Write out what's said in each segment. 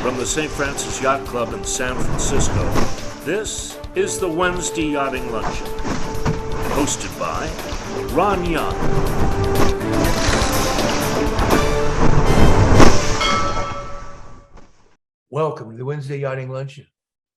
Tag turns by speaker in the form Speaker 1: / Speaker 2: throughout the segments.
Speaker 1: From the St. Francis Yacht Club in San Francisco, this is the Wednesday Yachting Luncheon, hosted by Ron Young.
Speaker 2: Welcome to the Wednesday Yachting Luncheon,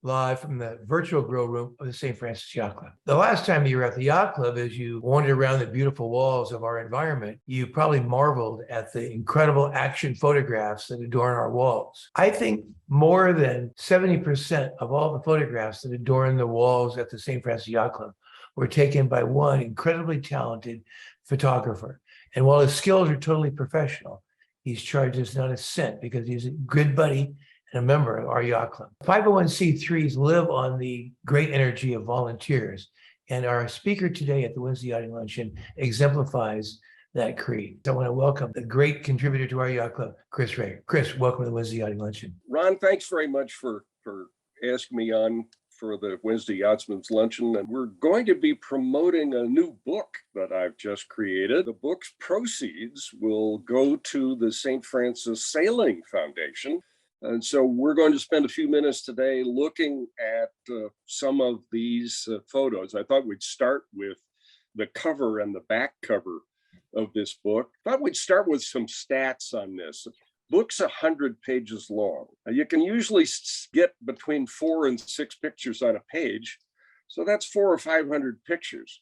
Speaker 2: live from the virtual grill room of the St. Francis Yacht Club. The last time you were at the Yacht Club, as you wandered around the beautiful walls of our environment, you probably marveled at the incredible action photographs that adorn our walls. I think more than 70% of all the photographs that adorn the walls at the St. Francis Yacht Club were taken by one incredibly talented photographer. And while his skills are totally professional, he's charged us not a cent because he's a good buddy and a member of our yacht club. 501c3s live on the great energy of volunteers. And our speaker today at the Wednesday Yachting Luncheon exemplifies that creed. So I want to welcome the great contributor to our yacht club, Chris Ray. Chris, welcome to the Wednesday Yachting Luncheon.
Speaker 3: Ron, thanks very much for asking me on for the Wednesday Yachtsman's Luncheon. And we're going to be promoting a new book that I've just created. The book's proceeds will go to the St. Francis Sailing Foundation. And so we're going to spend a few minutes today looking at some of these photos. I thought we'd start with the cover and the back cover of this book. I thought we'd start with some stats on this. The book's 100 pages long. You can usually get between 4 and 6 pictures on a page. So that's 400 or 500 pictures.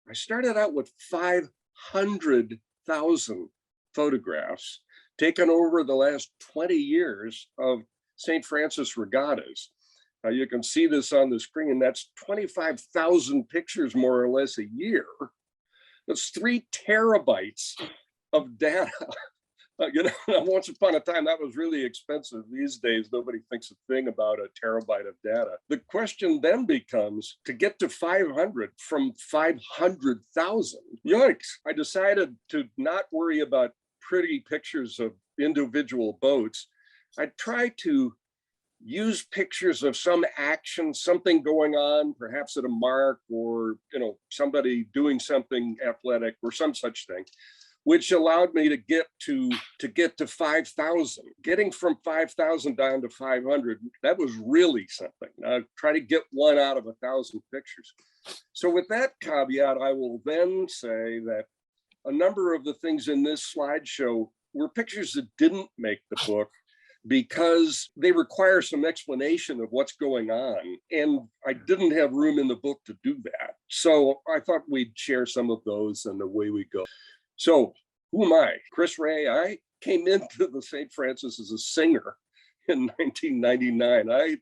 Speaker 3: I started out with 500,000 photographs taken over the last 20 years of St. Francis Regattas. You can see this on the screen. That's 25,000 pictures, more or less, a year. That's 3 terabytes of data. Once upon a time, that was really expensive. These days, nobody thinks a thing about a terabyte of data. The question then becomes, to get to 500 from 500,000, yikes. I decided to not worry about pretty pictures of individual boats. I try to use pictures of some action, something going on, perhaps at a mark, or somebody doing something athletic or some such thing, which allowed me to get to 5,000. Getting from 5,000 down to 500, that was really something. I try to get one out of 1,000 pictures. So with that caveat, I will then say that a number of the things in this slideshow were pictures that didn't make the book because they require some explanation of what's going on. And I didn't have room in the book to do that. So I thought we'd share some of those and away we go. So who am I? Chris Ray. I came into the St. Francis as a singer in 1999. I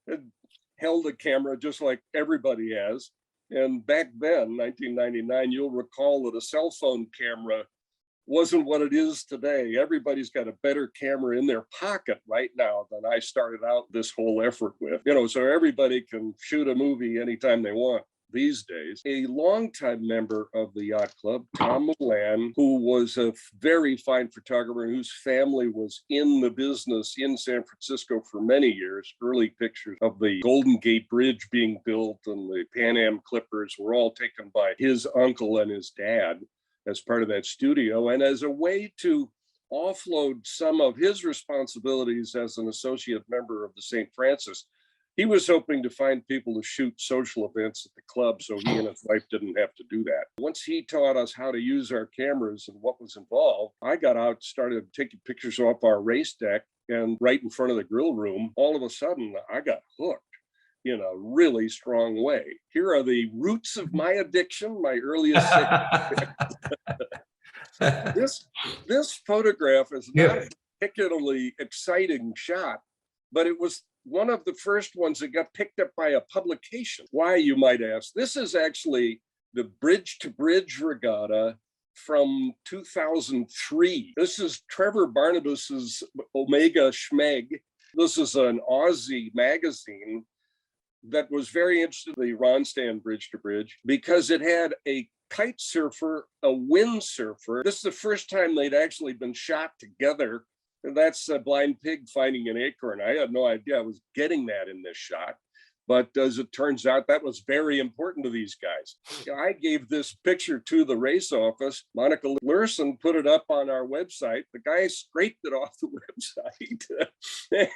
Speaker 3: had held a camera just like everybody has. And back then, 1999, you'll recall that a cell phone camera wasn't what it is today. Everybody's got a better camera in their pocket right now than I started out this whole effort with. So everybody can shoot a movie anytime they want these days. A longtime member of the Yacht Club, Tom Milan, who was a very fine photographer and whose family was in the business in San Francisco for many years. Early pictures of the Golden Gate Bridge being built and the Pan Am Clippers were all taken by his uncle and his dad as part of that studio. And as a way to offload some of his responsibilities as an associate member of the St. Francis, he was hoping to find people to shoot social events at the club so he and his wife didn't have to do that. Once he taught us how to use our cameras and what was involved, I got out, started taking pictures off our race deck, and right in front of the grill room, all of a sudden I got hooked in a really strong way. Here are the roots of my addiction, my earliest This photograph is not a particularly exciting shot, but it was one of the first ones that got picked up by a publication. Why, you might ask? This is actually the Bridge to Bridge Regatta from 2003. This is Trevor Barnabas's Omega Schmeg. This is an Aussie magazine that was very interested in the Ronstand Bridge to Bridge because it had a kite surfer, a windsurfer. This is the first time they'd actually been shot together. And that's a blind pig finding an acorn. I had no idea I was getting that in this shot. But as it turns out, that was very important to these guys. I gave this picture to the race office. Monica Lurson put it up on our website. The guy scraped it off the website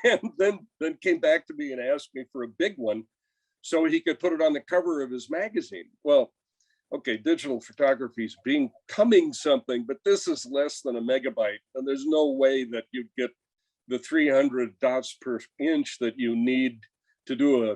Speaker 3: and then came back to me and asked me for a big one so he could put it on the cover of his magazine. Well, okay, digital photography is becoming something, but this is less than a megabyte. And there's no way that you get the 300 dots per inch that you need to do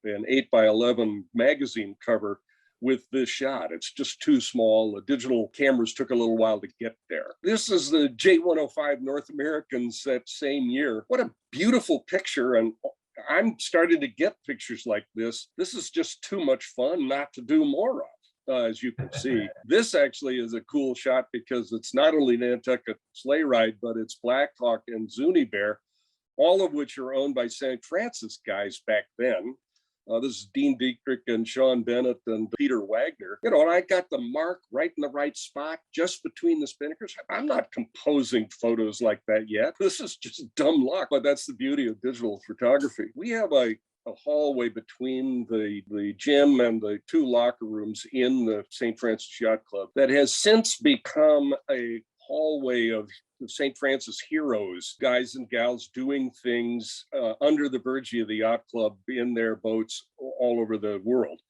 Speaker 3: an 8x11 magazine cover with this shot. It's just too small. The digital cameras took a little while to get there. This is the J105 North Americans that same year. What a beautiful picture. And I'm starting to get pictures like this. This is just too much fun not to do more of. As you can see, this actually is a cool shot because it's not only Nantucket sleigh ride, but it's Black Hawk and Zuni Bear, all of which are owned by St. Francis guys back then. This is Dean Dietrich and Sean Bennett and Peter Wagner. You know, and I got the mark right in the right spot, just between the spinnakers. I'm not composing photos like that yet. This is just dumb luck, but that's the beauty of digital photography. We have a hallway between the gym and the two locker rooms in the St. Francis Yacht Club that has since become a hallway of St. Francis heroes, guys and gals doing things under the verge of the yacht club in their boats all over the world.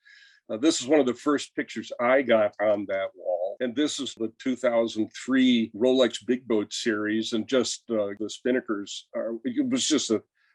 Speaker 3: This is one of the first pictures I got on that wall. And this is the 2003 Rolex Big Boat series. And just the spinnakers, it was just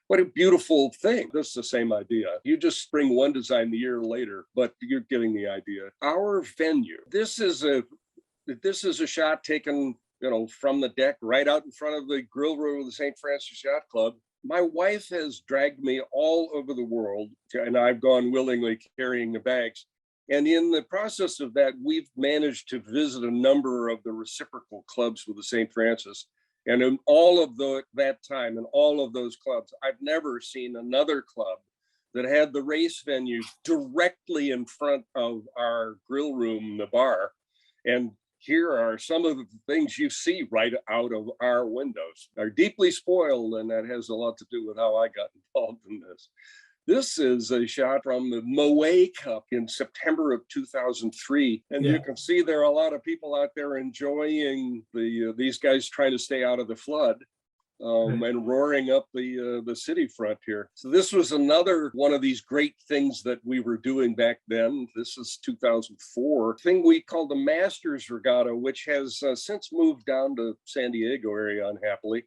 Speaker 3: what a beautiful thing. This is the same idea. You just bring one design the year later, but you're getting the idea. Our venue, this is a shot taken, you know, from the deck right out in front of the grill room of the St. Francis Yacht Club. My wife has dragged me all over the world, and I've gone willingly carrying the bags. And in the process of that, we've managed to visit a number of the reciprocal clubs with the St. Francis. And in all of that time, in all of those clubs, I've never seen another club that had the race venue directly in front of our grill room, the bar. And here are some of the things you see right out of our windows. Are deeply spoiled, and that has a lot to do with how I got involved in this. This is a shot from the Moët Cup in September of 2003. And you can see there are a lot of people out there enjoying these guys trying to stay out of the flood and roaring up the city front here. So this was another one of these great things that we were doing back then. This is 2004, thing we call the Masters Regatta, which has since moved down to San Diego area, unhappily.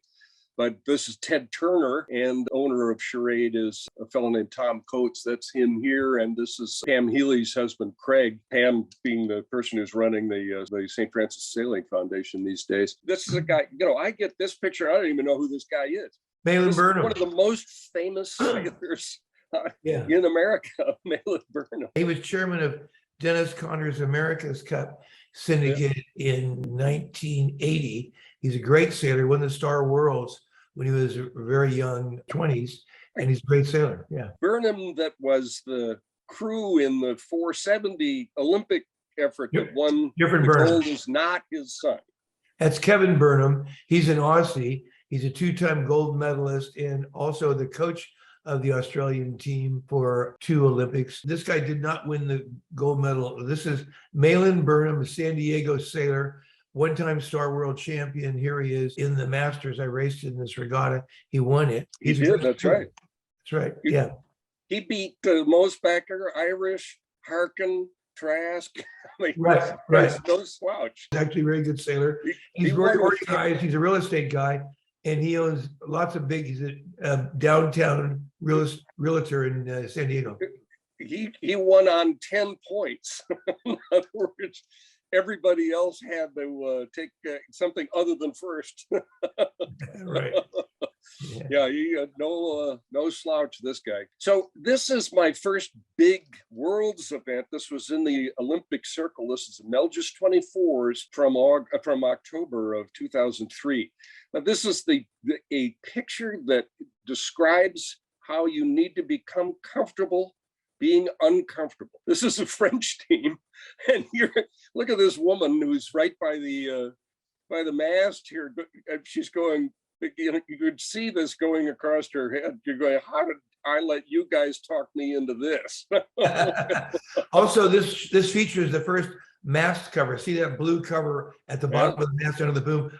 Speaker 3: But this is Ted Turner, and owner of Charade is a fellow named Tom Coates. That's him here. And this is Pam Healy's husband, Craig. Pam being the person who's running the St. Francis Sailing Foundation these days. This is a guy, you know, I get this picture. I don't even know who this guy is.
Speaker 2: Malin Burnham.
Speaker 3: One of the most famous sailors in America, Malin Burnham.
Speaker 2: He was chairman of Dennis Conner's America's Cup syndicate in 1980. He's a great sailor, won the Star Worlds when he was very young, 20s, and he's a great sailor. Yeah.
Speaker 3: Burnham, that was the crew in the 470 Olympic effort that won the gold, is not his son.
Speaker 2: That's Kevin Burnham. He's an Aussie. He's a two-time gold medalist and also the coach of the Australian team for 2 Olympics. This guy did not win the gold medal. This is Malin Burnham, a San Diego sailor, one-time Star World champion. Here he is in the Masters. I raced in this regatta. He won it.
Speaker 3: He did, that's right.
Speaker 2: That's right, yeah.
Speaker 3: He beat Mosbacher, Irish, Harkin, Trask. I mean,
Speaker 2: right.
Speaker 3: No slouch.
Speaker 2: He's actually a very good sailor. He's very organized. He's a real estate guy, and he owns lots of big, he's a downtown realtor in San Diego.
Speaker 3: He won on 10 points. In other words, everybody else had to take something other than first.
Speaker 2: Right.
Speaker 3: Yeah, he had no slouch, this guy. So this is my first big Worlds event. This was in the Olympic Circle. This is Melges 24s from October of 2003. Now this is a picture that describes how you need to become comfortable being uncomfortable. This is a French team, and look at this woman who's right by the mast here. She's going you could see this going across her head. You're going, how did I let you guys talk me into this?
Speaker 2: Also, this features the first mast cover. See that blue cover at the bottom of the mast under the boom?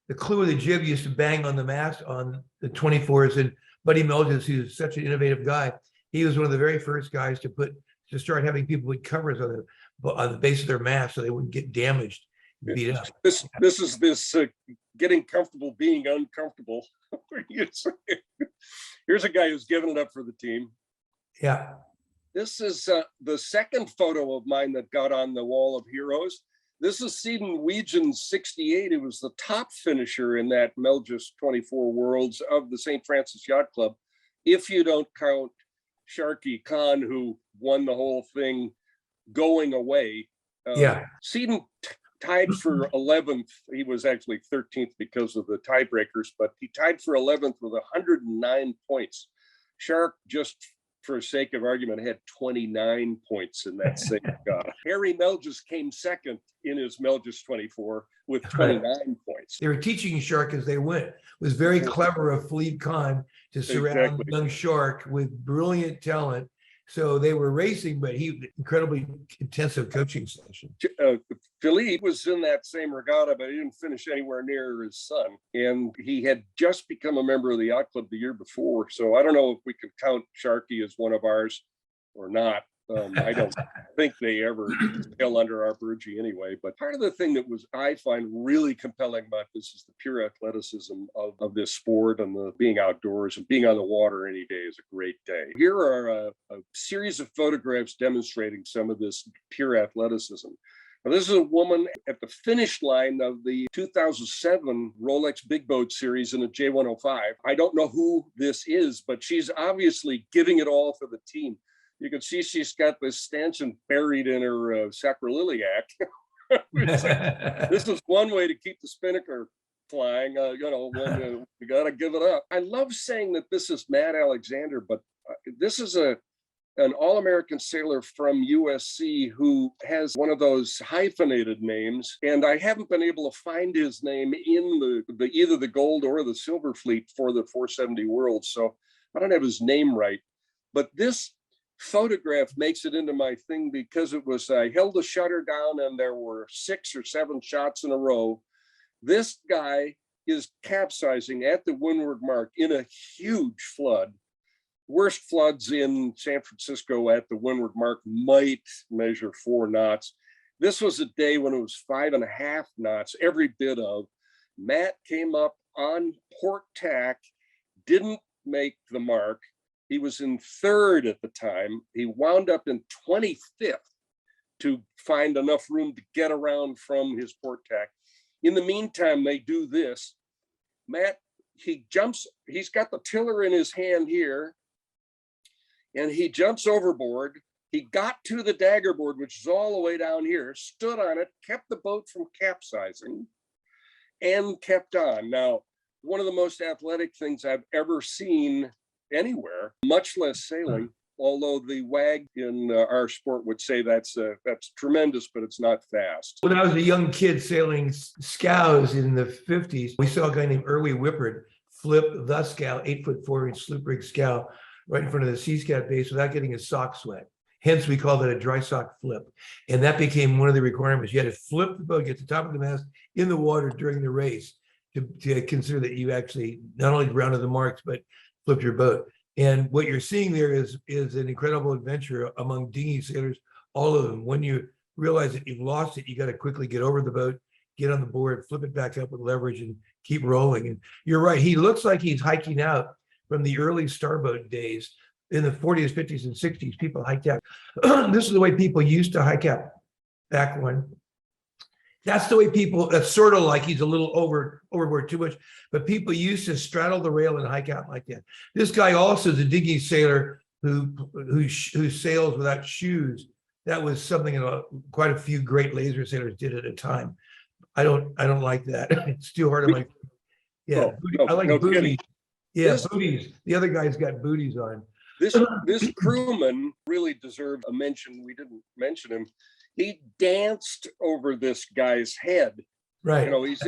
Speaker 2: The clue of the jib used to bang on the mast on the 24s, and Buddy Melges, who's such an innovative guy, he was one of the very first guys to start having people put covers on the base of their mast so they wouldn't get damaged, beat up.
Speaker 3: This is getting comfortable being uncomfortable. Here's a guy who's given it up for the team.
Speaker 2: Yeah.
Speaker 3: This is the second photo of mine that got on the wall of heroes. This is Seaton Weegen's 68. He was the top finisher in that Melges 24 Worlds of the St. Francis Yacht Club, if you don't count Sharky Khan, who won the whole thing going away. Seaton tied for 11th. He was actually 13th because of the tiebreakers, but he tied for 11th with 109 points. Shark, just for sake of argument, had 29 points in that same regatta. Harry Melges came second in his Melges 24 with 29 points.
Speaker 2: They were teaching Shark as they went. It was very clever of Philippe Khan to surround young Shark with brilliant talent. So they were racing, but incredibly intensive coaching session.
Speaker 3: Philippe was in that same regatta, but he didn't finish anywhere near his son. And he had just become a member of the yacht club the year before. So I don't know if we could count Sharky as one of ours or not. I don't think they ever sail under our Burgee anyway. But part of the thing that I find really compelling about this is the pure athleticism of this sport, and the being outdoors and being on the water any day is a great day. Here are a series of photographs demonstrating some of this pure athleticism. Now, this is a woman at the finish line of the 2007 Rolex Big Boat Series in a J105. I don't know who this is, but she's obviously giving it all for the team. You can see she's got this stanchion buried in her sacroiliac. This is one way to keep the spinnaker flying. When you got to give it up. I love saying that this is Matt Alexander, but this is an All-American sailor from USC who has one of those hyphenated names, and I haven't been able to find his name in either the gold or the silver fleet for the 470 Worlds, so I don't have his name right. But this photograph makes it into my thing because I held the shutter down and there were 6 or 7 shots in a row. This guy is capsizing at the windward mark in a huge flood. Worst floods in San Francisco at the windward mark might measure 4 knots. This was a day when it was 5.5 knots, every bit of. Matt came up on port tack, didn't make the mark. He was in 3rd at the time. He wound up in 25th to find enough room to get around from his port tack. In the meantime, they do this. Matt, he jumps, he's got the tiller in his hand here, and he jumps overboard. He got to the dagger board, which is all the way down here, stood on it, kept the boat from capsizing, and kept on. Now, one of the most athletic things I've ever seen anywhere, much less sailing, although the wag in our sport would say that's tremendous, but it's not fast.
Speaker 2: When I was a young kid sailing scows in the 50s, we saw a guy named Irwin Whippard flip the scow, 8'4" sloop rig scow, right in front of the Sea Scout base without getting his socks wet. Hence, we called it a dry sock flip. And that became one of the requirements. You had to flip the boat, get to the top of the mast in the water during the race to consider that you actually not only rounded the marks, but flipped your boat. And what you're seeing there is an incredible adventure among dinghy sailors, all of them. When you realize that you've lost it, you got to quickly get over the boat, get on the board, flip it back up with leverage, and keep rolling. And you're right, he looks like he's hiking out from the early starboat days. In the 40s, 50s, and 60s, people hiked out. This is the way people used to hike out back when. That's the way people, that's sort of like he's a little overboard too much, but people used to straddle the rail and hike out like that. This guy also is a dinghy sailor who sails without shoes. That was something quite a few great laser sailors did at a time. I don't like that. It's too hard on my. Yeah, I like booties. Kidding. Yeah, booties. The other guy's got booties on.
Speaker 3: This crewman really deserved a mention. We didn't mention him. He danced over this guy's head
Speaker 2: Right.
Speaker 3: You know, he's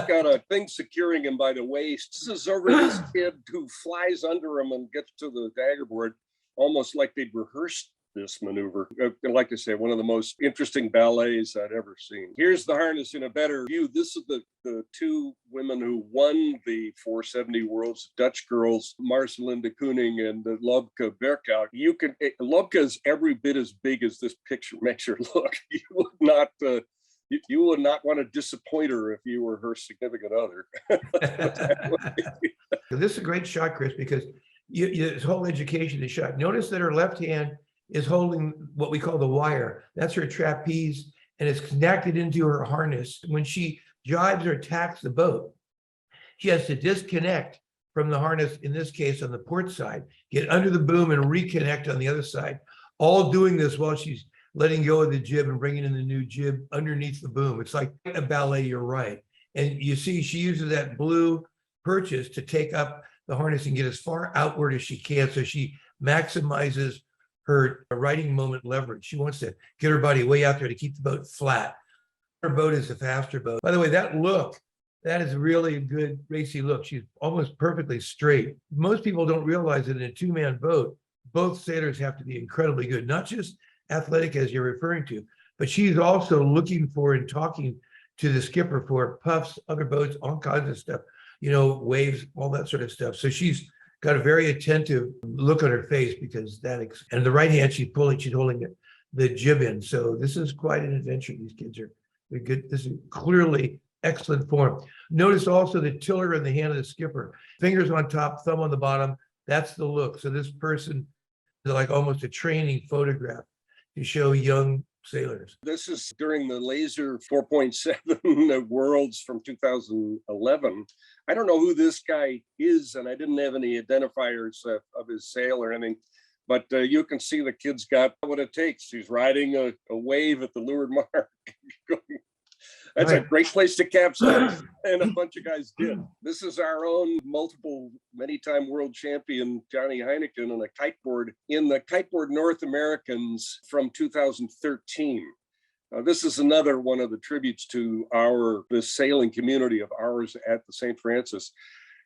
Speaker 3: got a thing securing him by the waist. This is over this kid who flies under him and gets to the dagger board, almost like they'd rehearsed this maneuver. Like I say, one of the most interesting ballets I'd ever seen. Here's the harness in a better view. This is the two women who won the 470 Worlds, Dutch girls, Marcelinda Koenig and Lubke Berkout. Lubke is every bit as big as this picture makes her look. You would not want to disappoint her if you were her significant other.
Speaker 2: This is a great shot, Chris, because this whole education is shot. Notice that her left hand is holding what we call the wire. That's her trapeze, and it's connected into her harness. When she jives or tacks the boat, she has to disconnect from the harness, in this case on the port side, get under the boom and reconnect on the other side, all doing this while she's letting go of the jib and bringing in the new jib underneath the boom. It's like a ballet, you're right. And you see she uses that blue purchase to take up the harness and get as far outward as she can, so she maximizes her riding moment leverage. She wants to get her body way out there to keep the boat flat. Her boat is a faster boat. By the way, that look, that is really a good racy look. She's almost perfectly straight. Most people don't realize that in a two-man boat, both sailors have to be incredibly good, not just athletic as you're referring to, but she's also looking for and talking to the skipper for puffs, other boats, all kinds of stuff, waves, all that sort of stuff. So she's got a very attentive look on her face, because and the right hand she's holding the jib in. So this is quite an adventure. These kids are good. This is clearly excellent form. Notice also the tiller in the hand of the skipper, fingers on top, thumb on the bottom. That's the look. So this person is like almost a training photograph to show young sailors.
Speaker 3: This is during the Laser 4.7 Worlds from 2011. I don't know who this guy is, and I didn't have any identifiers of his sail or anything, but you can see the kid's got what it takes. He's riding a wave at the leeward mark. That's right. A great place to capsize, and a bunch of guys did. This is our own many-time world champion, Johnny Heineken, on a kiteboard in the Kiteboard North Americans from 2013. This is another one of the tributes to the sailing community of ours at the St. Francis.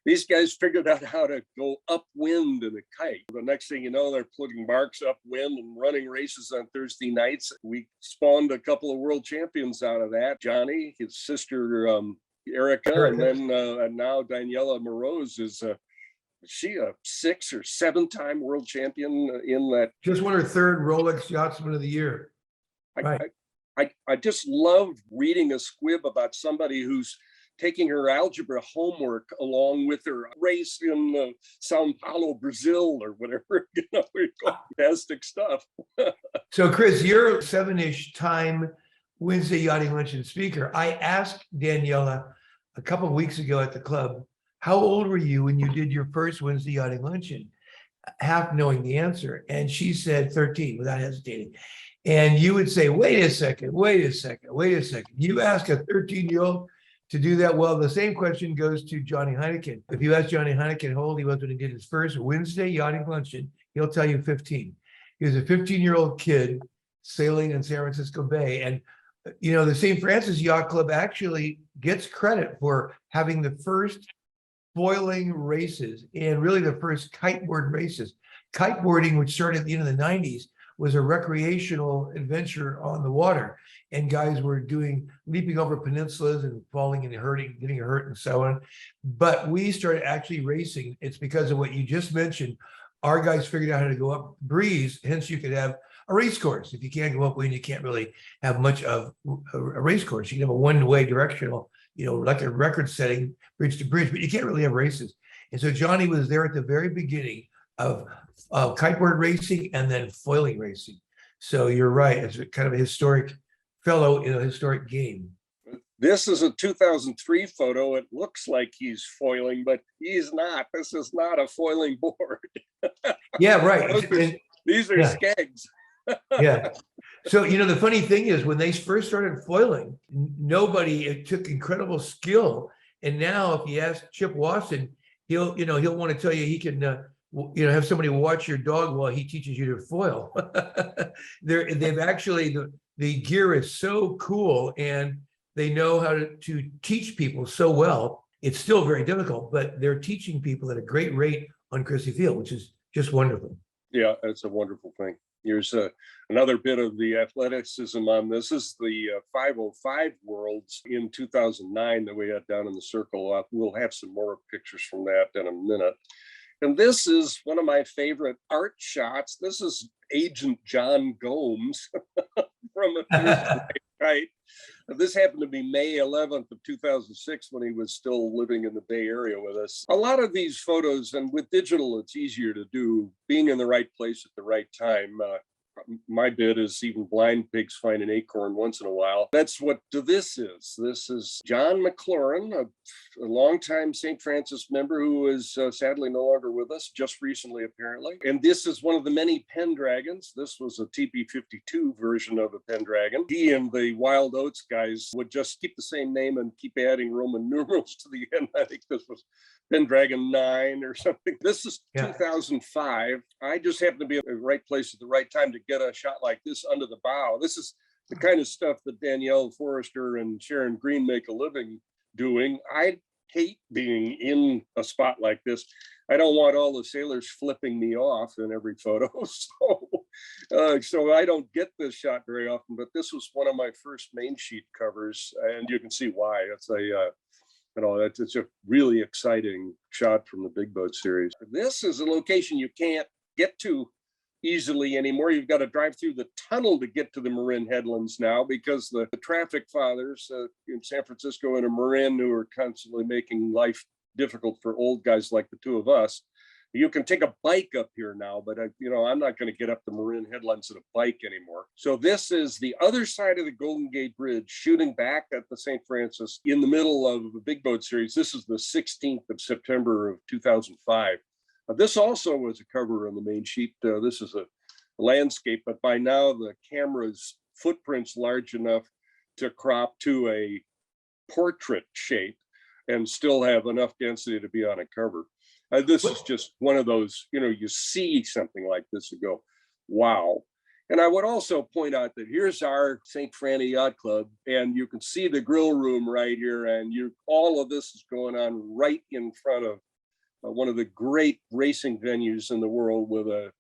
Speaker 3: These guys figured out how to go upwind in a kite. The next thing you know, they're putting marks upwind and running races on Thursday nights. We spawned a couple of world champions out of that. Johnny, his sister, Erica, and then and now Daniela Moroz is she a 6 or 7-time world champion in that.
Speaker 2: Just won her 3rd Rolex Yachtsman of the Year.
Speaker 3: I just love reading a squib about somebody who's taking her algebra homework along with her race in Sao Paulo, Brazil, or whatever. Fantastic stuff.
Speaker 2: So, Chris, you're a 7-ish time Wednesday Yachting Luncheon speaker. I asked Daniela a couple of weeks ago at the club, how old were you when you did your first Wednesday Yachting Luncheon? Half knowing the answer. And she said 13 without hesitating. And you would say, wait a second. You ask a 13-year-old to do that. Well, the same question goes to Johnny Heineken. If you ask Johnny Heineken how old he was when he did his first Wednesday Yachting Luncheon, he'll tell you 15. He was a 15-year-old kid sailing in San Francisco Bay. And, the St. Francis Yacht Club actually gets credit for having the first foiling races and really the first kiteboard races. Kiteboarding, which started at the end of the 90s, was a recreational adventure on the water. And guys were leaping over peninsulas and falling and getting hurt and so on. But we started actually racing. It's because of what you just mentioned. Our guys figured out how to go up breeze, hence you could have a race course. If you can't go upwind, you can't really have much of a race course. You can have a one-way directional, like a record-setting bridge to bridge, but you can't really have races. And so Johnny was there at the very beginning of kiteboard racing and then foiling racing. So you're right. It's kind of a historic fellow in a historic game.
Speaker 3: This is a 2003 photo. It looks like he's foiling, but he's not. This is not a foiling board.
Speaker 2: Yeah, right.
Speaker 3: These are skegs.
Speaker 2: Yeah. So, the funny thing is when they first started foiling, it took incredible skill. And now if you ask Chip Wasson, he'll want to tell you he can, have somebody watch your dog while he teaches you to foil. They've actually, the gear is so cool. And they know how to teach people so well. It's still very difficult, but they're teaching people at a great rate on Christie Field, which is just wonderful.
Speaker 3: Yeah, it's a wonderful thing. Here's another bit of the athleticism on this. This is the 505 Worlds in 2009 that we had down in the circle. We'll have some more pictures from that in a minute. And this is one of my favorite art shots. This is Agent John Gomes from a right. This happened to be May 11th of 2006 when he was still living in the Bay Area with us. A lot of these photos, and with digital, it's easier to do, being in the right place at the right time. My bit is even blind pigs find an acorn once in a while. That's what this is. This is John McLaurin, a longtime St. Francis member who is sadly no longer with us, just recently apparently. And this is one of the many Pendragons. This was a TP52 version of a Pendragon. He and the Wild Oats guys would just keep the same name and keep adding Roman numerals to the end. I think this was Pendragon 9 or something. This is 2005. I just happened to be at the right place at the right time to get a shot like this under the bow. This is the kind of stuff that Danielle Forrester and Sharon Green make a living doing. I hate being in a spot like this. I don't want all the sailors flipping me off in every photo. So I don't get this shot very often, but this was one of my first main sheet covers, and you can see why. It's it's a really exciting shot from the Big Boat series. This is a location you can't get to easily anymore. You've got to drive through the tunnel to get to the Marin headlands now, because the traffic fathers in San Francisco and in Marin, who are constantly making life difficult for old guys like the two of us. You can take a bike up here now, but I'm not going to get up the Marin headlands on a bike anymore. So this is the other side of the Golden Gate Bridge, shooting back at the St. Francis in the middle of the Big Boat series. This is the 16th of September of 2005. This also was a cover on the main sheet. This is a landscape, but by now the camera's footprint's large enough to crop to a portrait shape and still have enough density to be on a cover. This is just one of those, you see something like this and go, wow. And I would also point out that here's our St. Franny Yacht Club, and you can see the grill room right here, and all of this is going on right in front of one of the great racing venues in the world, with a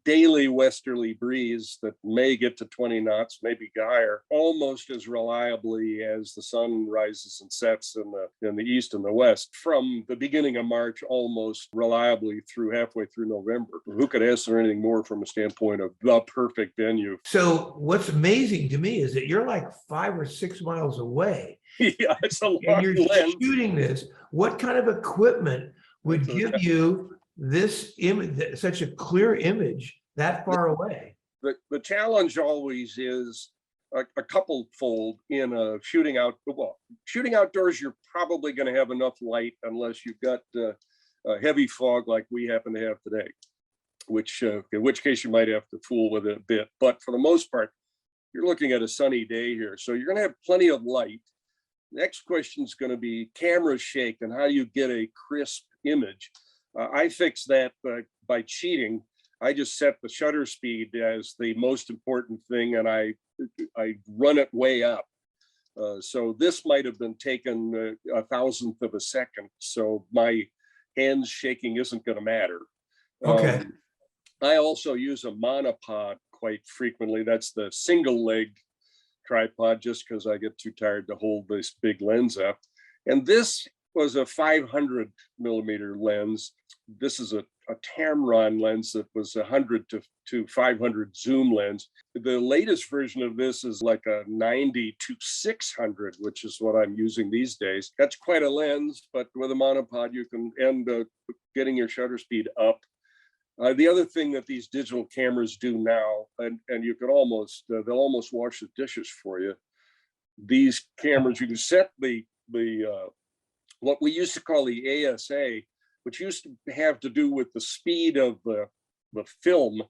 Speaker 3: daily westerly breeze that may get to 20 knots, maybe higher, almost as reliably as the sun rises and sets in the east and the west from the beginning of March, almost reliably through halfway through November. Who could ask for anything more from a standpoint of the perfect venue?
Speaker 2: So what's amazing to me is that you're like 5 or 6 miles away.
Speaker 3: Yeah, it's a long
Speaker 2: and you're
Speaker 3: lens.
Speaker 2: shooting this. What kind of equipment would give you this image, such a clear image that far away?
Speaker 3: The challenge always is a couple fold in shooting out. Well, shooting outdoors, you're probably going to have enough light unless you've got a heavy fog like we happen to have today, in which case you might have to fool with it a bit. But for the most part, you're looking at a sunny day here, so you're going to have plenty of light. Next question is going to be camera shake and how do you get a crisp image. I fix that by cheating. I just set the shutter speed as the most important thing, and I run it way up. So this might have been taken a thousandth of a second. So my hands shaking isn't going to matter.
Speaker 2: Okay.
Speaker 3: I also use a monopod quite frequently. That's the single-legged tripod, just because I get too tired to hold this big lens up. And this was a 500 millimeter lens. This is a Tamron lens that was 100 to 500 zoom lens. The latest version of this is like a 90 to 600, which is what I'm using these days. That's quite a lens, but with a monopod, you can end getting your shutter speed up. The other thing that these digital cameras do now, and you can they'll almost wash the dishes for you. These cameras, you can set the what we used to call the ASA, which used to have to do with the speed of the film.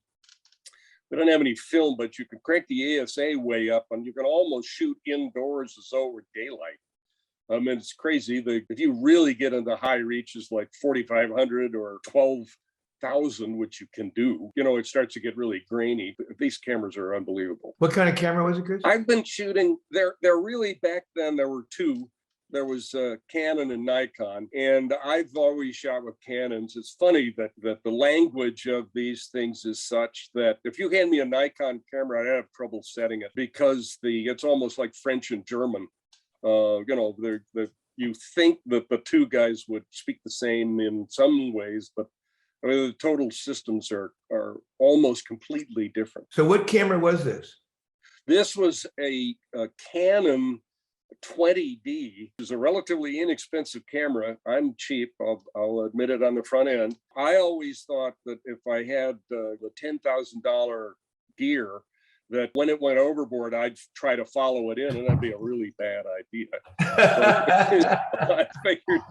Speaker 3: We don't have any film, but you can crank the ASA way up and you can almost shoot indoors as though it were daylight. I mean, it's crazy. If you really get into high reaches like 4,500 or 25,000, which you can do, it starts to get really grainy. These cameras are unbelievable.
Speaker 2: What kind of camera was it, Chris?
Speaker 3: I've been shooting, they're really, back then there were two. There was Canon and Nikon, and I've always shot with Canons. It's funny that the language of these things is such that if you hand me a Nikon camera, I'd have trouble setting it because it's almost like French and German. You think that the two guys would speak the same in some ways, but I mean, the total systems are almost completely different.
Speaker 2: So what camera was this?
Speaker 3: This was a Canon 20D. Is a relatively inexpensive camera. I'm cheap, I'll admit it on the front end. I always thought that if I had the $10,000 gear, that when it went overboard, I'd try to follow it in, and that'd be a really bad idea. I figured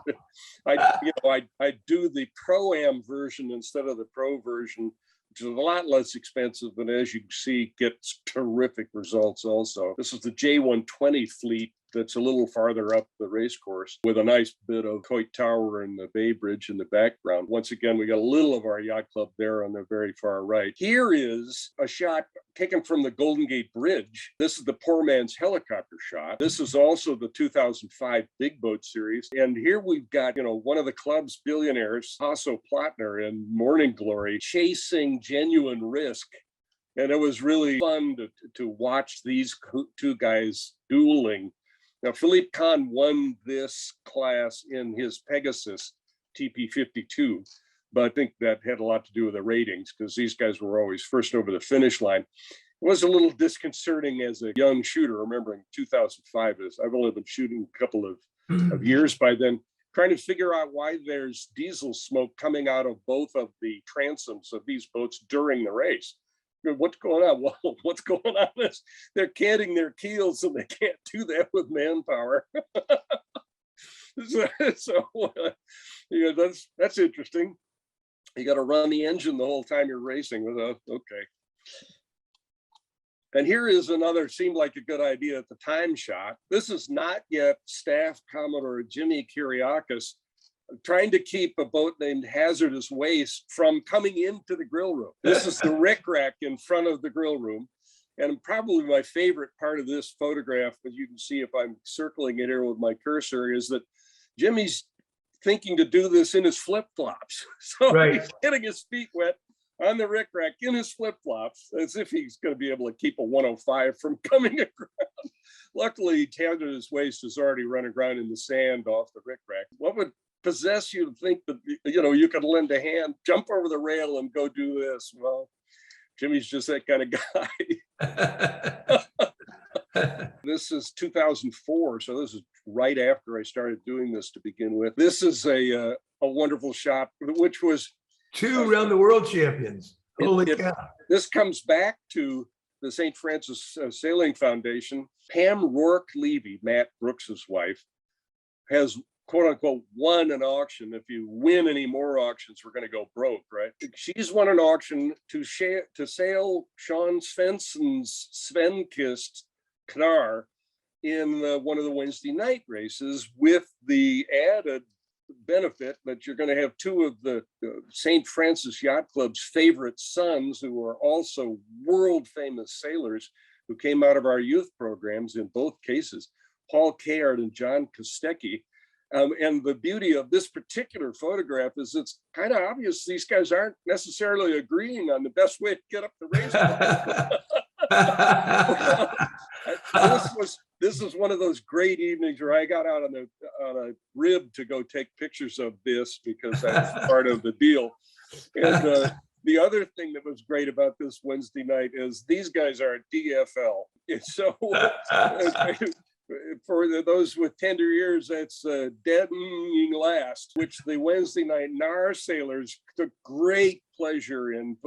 Speaker 3: I'd do the Pro-Am version instead of the Pro version, which is a lot less expensive, and as you see, gets terrific results also. This is the J120 fleet that's a little farther up the race course with a nice bit of Coit Tower and the Bay Bridge in the background. Once again, we got a little of our yacht club there on the very far right. Here is a shot taken from the Golden Gate Bridge. This is the poor man's helicopter shot. This is also the 2005 Big Boat Series. And here we've got, one of the club's billionaires, Hasso Plattner in Morning Glory, chasing genuine risk. And it was really fun to watch these two guys dueling. Now, Philippe Kahn won this class in his Pegasus TP52, but I think that had a lot to do with the ratings because these guys were always first over the finish line. It was a little disconcerting as a young shooter, remembering 2005 is, I've only been shooting a couple of years by then, trying to figure out why there's diesel smoke coming out of both of the transoms of these boats during the race. What's going on? Well, what's going on is they're canting their keels, and they can't do that with manpower. That's interesting. You got to run the engine the whole time you're racing. Okay. And here is another, seemed like a good idea at the time shot. This is not yet Staff Commodore Jimmy Kyriakis trying to keep a boat named Hazardous Waste from coming into the grill room. This is the rickrack in front of the grill room. And probably my favorite part of this photograph, as you can see if I'm circling it here with my cursor, is that Jimmy's thinking to do this in his flip-flops. So
Speaker 2: right.
Speaker 3: He's getting his feet wet on the rickrack in his flip-flops, as if he's going to be able to keep a 105 from coming around. Luckily, Hazardous Waste has already run aground in the sand off the rickrack. What would possess you to think that you could lend a hand, jump over the rail and go do this? Well, Jimmy's just that kind of guy. This is 2004, so this is right after I started doing this to begin with. This is a wonderful shot, which was
Speaker 2: 2 round the world champions. Holy cow.
Speaker 3: This comes back to the St. Francis Sailing Foundation. Pam Rourke Levy, Matt Brooks's wife, has quote unquote won an auction. If you win any more auctions, we're going to go broke, right? She's won an auction to sail Sean Svensson's Svenkist Knar in one of the Wednesday night races, with the added benefit that you're going to have 2 of the St. Francis Yacht Club's favorite sons, who are also world famous sailors who came out of our youth programs in both cases, Paul Kayard and John Kostecki. And the beauty of this particular photograph is it's kind of obvious these guys aren't necessarily agreeing on the best way to get up the race. This is one of those great evenings where I got out on a rib to go take pictures of this because that's part of the deal. And the other thing that was great about this Wednesday night is these guys are a DFL. So for those with tender ears, that's deadening last, which the Wednesday night NAR sailors took great pleasure in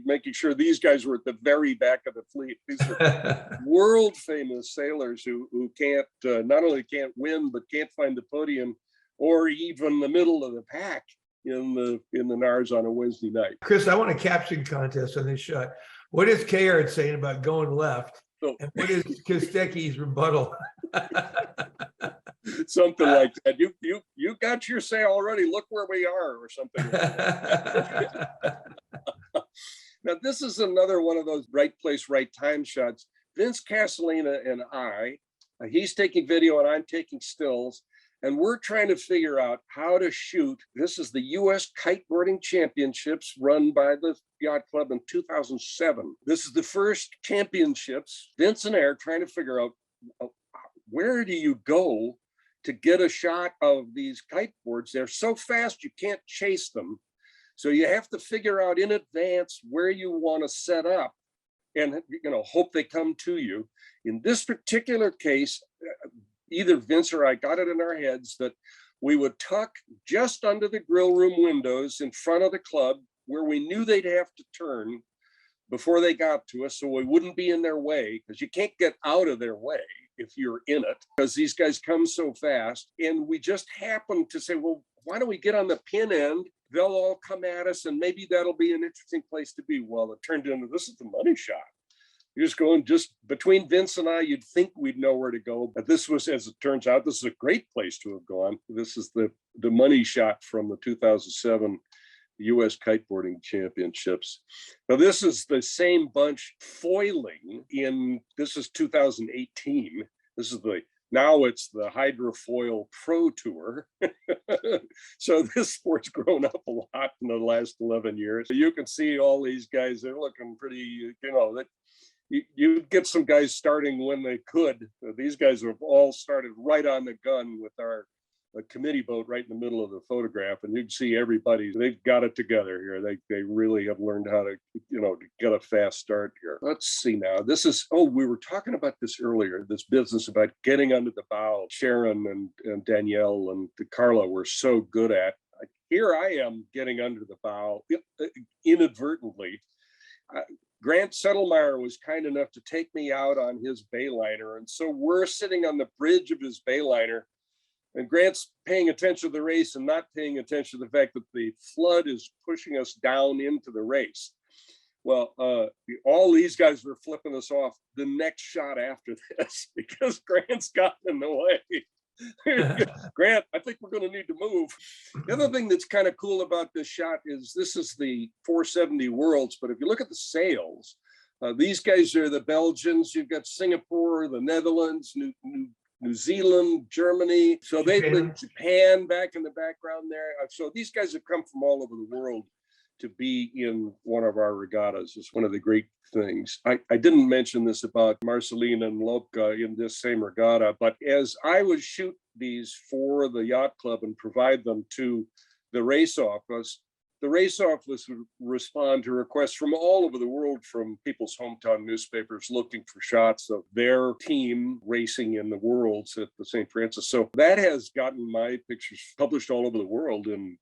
Speaker 3: making sure these guys were at the very back of the fleet. These are world famous sailors who can't not only can't win, but can't find the podium or even the middle of the pack in the NARS on a Wednesday night.
Speaker 2: Chris, I want a caption contest on this shot. What is Kayard saying about going left?
Speaker 3: So,
Speaker 2: and what is Kostecki's rebuttal?
Speaker 3: Something like that. You got your say already. Look where we are, or something. Now, this is another one of those right place, right time shots. Vince Castellina and he's taking video and I'm taking stills, and we're trying to figure out how to shoot. This is the U.S. Kiteboarding Championships run by the Yacht Club in 2007. This is the first championships. Vince and I are trying to figure out where do you go to get a shot of these kiteboards. They're so fast, you can't chase them. So you have to figure out in advance where you want to set up and, hope they come to you. In this particular case, either Vince or I got it in our heads that we would tuck just under the grill room windows in front of the club where we knew they'd have to turn before they got to us, so we wouldn't be in their way, because you can't get out of their way if you're in it, because these guys come so fast. And we just happened to say, well, why don't we get on the pin end? They'll all come at us, and maybe that'll be an interesting place to be. Well, it turned into, this is the money shot. You're just going just between Vince and I, you'd think we'd know where to go. But this was, as it turns out, this is a great place to have gone. This is the money shot from the 2007 U.S. Kiteboarding Championships. Now, this is the same bunch foiling this is 2018. This is now it's the Hydrofoil Pro Tour. So this sport's grown up a lot in the last 11 years. You can see all these guys, they're looking pretty, that you get some guys starting when they could. These guys have all started right on the gun with our committee boat right in the middle of the photograph, and you'd see everybody, they've got it together here. They really have learned how to, to get a fast start here. Let's see now. This is, we were talking about this earlier, this business about getting under the bow. Sharon and Danielle and Carla were so good at. Here I am getting under the bow inadvertently. Grant Settlemeyer was kind enough to take me out on his bayliner, and so we're sitting on the bridge of his bayliner. And Grant's paying attention to the race and not paying attention to the fact that the flood is pushing us down into the race. Well, all these guys were flipping us off the next shot after this because Grant's gotten in the way. Grant, I think we're going to need to move. The other thing that's kind of cool about this shot is this is the 470 Worlds, but if you look at the sails, these guys are the Belgians. You've got Singapore, the Netherlands, New Zealand, Germany. So they put Japan back in the background there. So these guys have come from all over the world to be in one of our regattas. It's one of the great things. I didn't mention this about Marceline and Lopka in this same regatta, but as I would shoot these for the yacht club and provide them to the race office, the race office would respond to requests from all over the world, from people's hometown newspapers looking for shots of their team racing in the Worlds at the St. Francis. So that has gotten my pictures published all over the world in,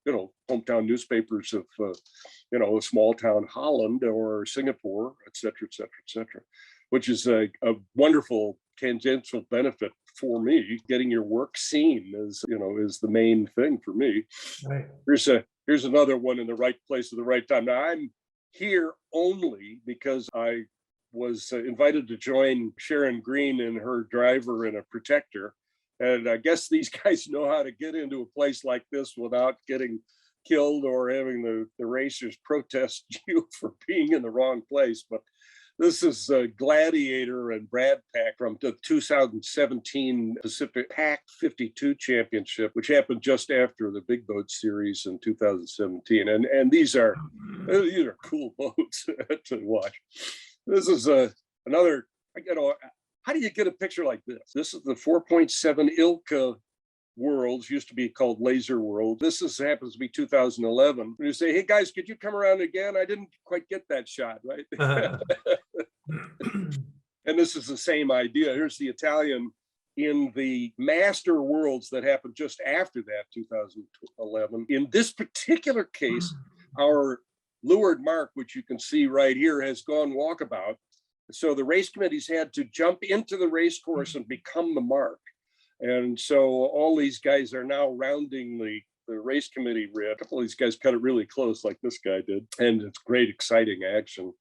Speaker 3: hometown newspapers of, a small town Holland or Singapore, et cetera, et cetera, et cetera, which is a wonderful tangential benefit for me. Getting your work seen is the main thing for me. Right. Here's another one in the right place at the right time. Now, I'm here only because I was invited to join Sharon Green and her driver in a protector. And I guess these guys know how to get into a place like this without getting killed or having the racers protest you for being in the wrong place. But this is Gladiator and Brad Pack from the 2017 Pacific Pac 52 Championship, which happened just after the Big Boat Series in 2017. And these are cool boats to watch. This is another, how do you get a picture like this? This is the 4.7 Ilka Worlds, used to be called Laser World. This happens to be 2011. When you say, hey guys, could you come around again? I didn't quite get that shot, right? And this is the same idea. Here's the Italian in the Master Worlds that happened just after that, 2011. In this particular case, our leeward mark, which you can see right here, has gone walkabout. So the race committees had to jump into the race course and become the mark. And so all these guys are now rounding the the race committee read. A couple of these guys cut it really close like this guy did. And it's great, exciting action.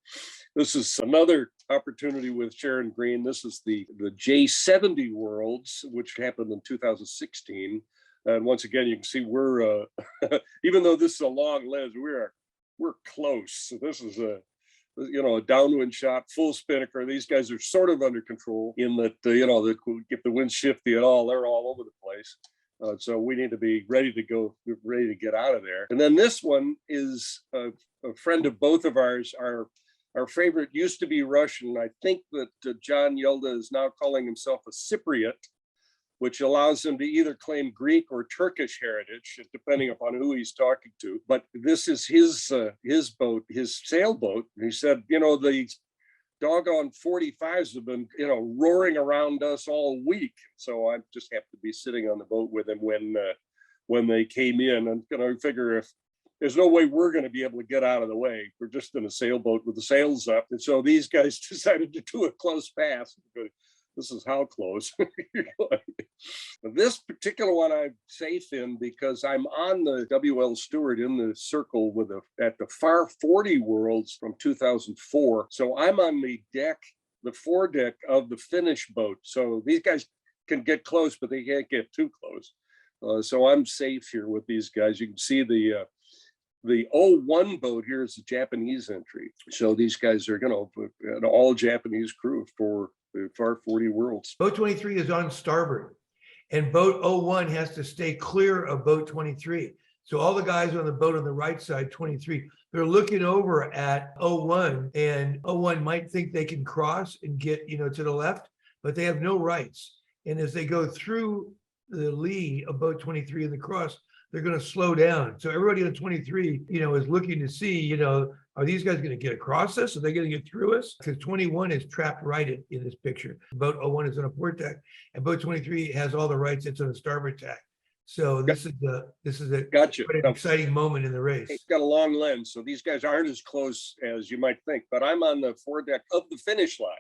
Speaker 3: This is another opportunity with Sharon Green. This is the J70 Worlds, which happened in 2016. And once again, you can see we're, even though this is a long lens, we're close. So this is a downwind shot, full spinnaker. These guys are sort of under control in that, if the wind's shifty at all, they're all over the place. So we need to be ready to go, ready to get out of there. And then this one is a friend of both of ours. Our favorite used to be Russian. I think that John Yelda is now calling himself a Cypriot, which allows him to either claim Greek or Turkish heritage, depending upon who he's talking to. But this is his boat, his sailboat. And he said, the doggone 45s have been, roaring around us all week. So I just happened to be sitting on the boat with him when they came in, and I figure if there's no way we're going to be able to get out of the way. We're just in a sailboat with the sails up. And so these guys decided to do a close pass. This is how close. This particular one I'm safe in because I'm on the WYL Stewart in the circle at the Far 40 Worlds from 2004. So I'm on the foredeck of the Finnish boat. So these guys can get close, but they can't get too close. So I'm safe here with these guys. You can see the 01 boat here is a Japanese entry. So these guys are, an all Japanese crew for the Far 40 Worlds.
Speaker 2: Boat 23 is on starboard, and boat 01 has to stay clear of boat 23. So all the guys on the boat on the right side, 23, they're looking over at 01, and 01 might think they can cross and get, to the left, but they have no rights. And as they go through the lee of boat 23 in the cross, they're going to slow down. So everybody on 23, is looking to see, are these guys going to get across us? Are they going to get through us? Because 21 is trapped right in this picture. Boat 01 is on a port deck, and boat 23 has all the rights. It's on a starboard tack. So this is a
Speaker 3: Gotcha.
Speaker 2: quite an exciting moment in the race.
Speaker 3: It's got a long lens, so these guys aren't as close as you might think. But I'm on the foredeck of the finish line.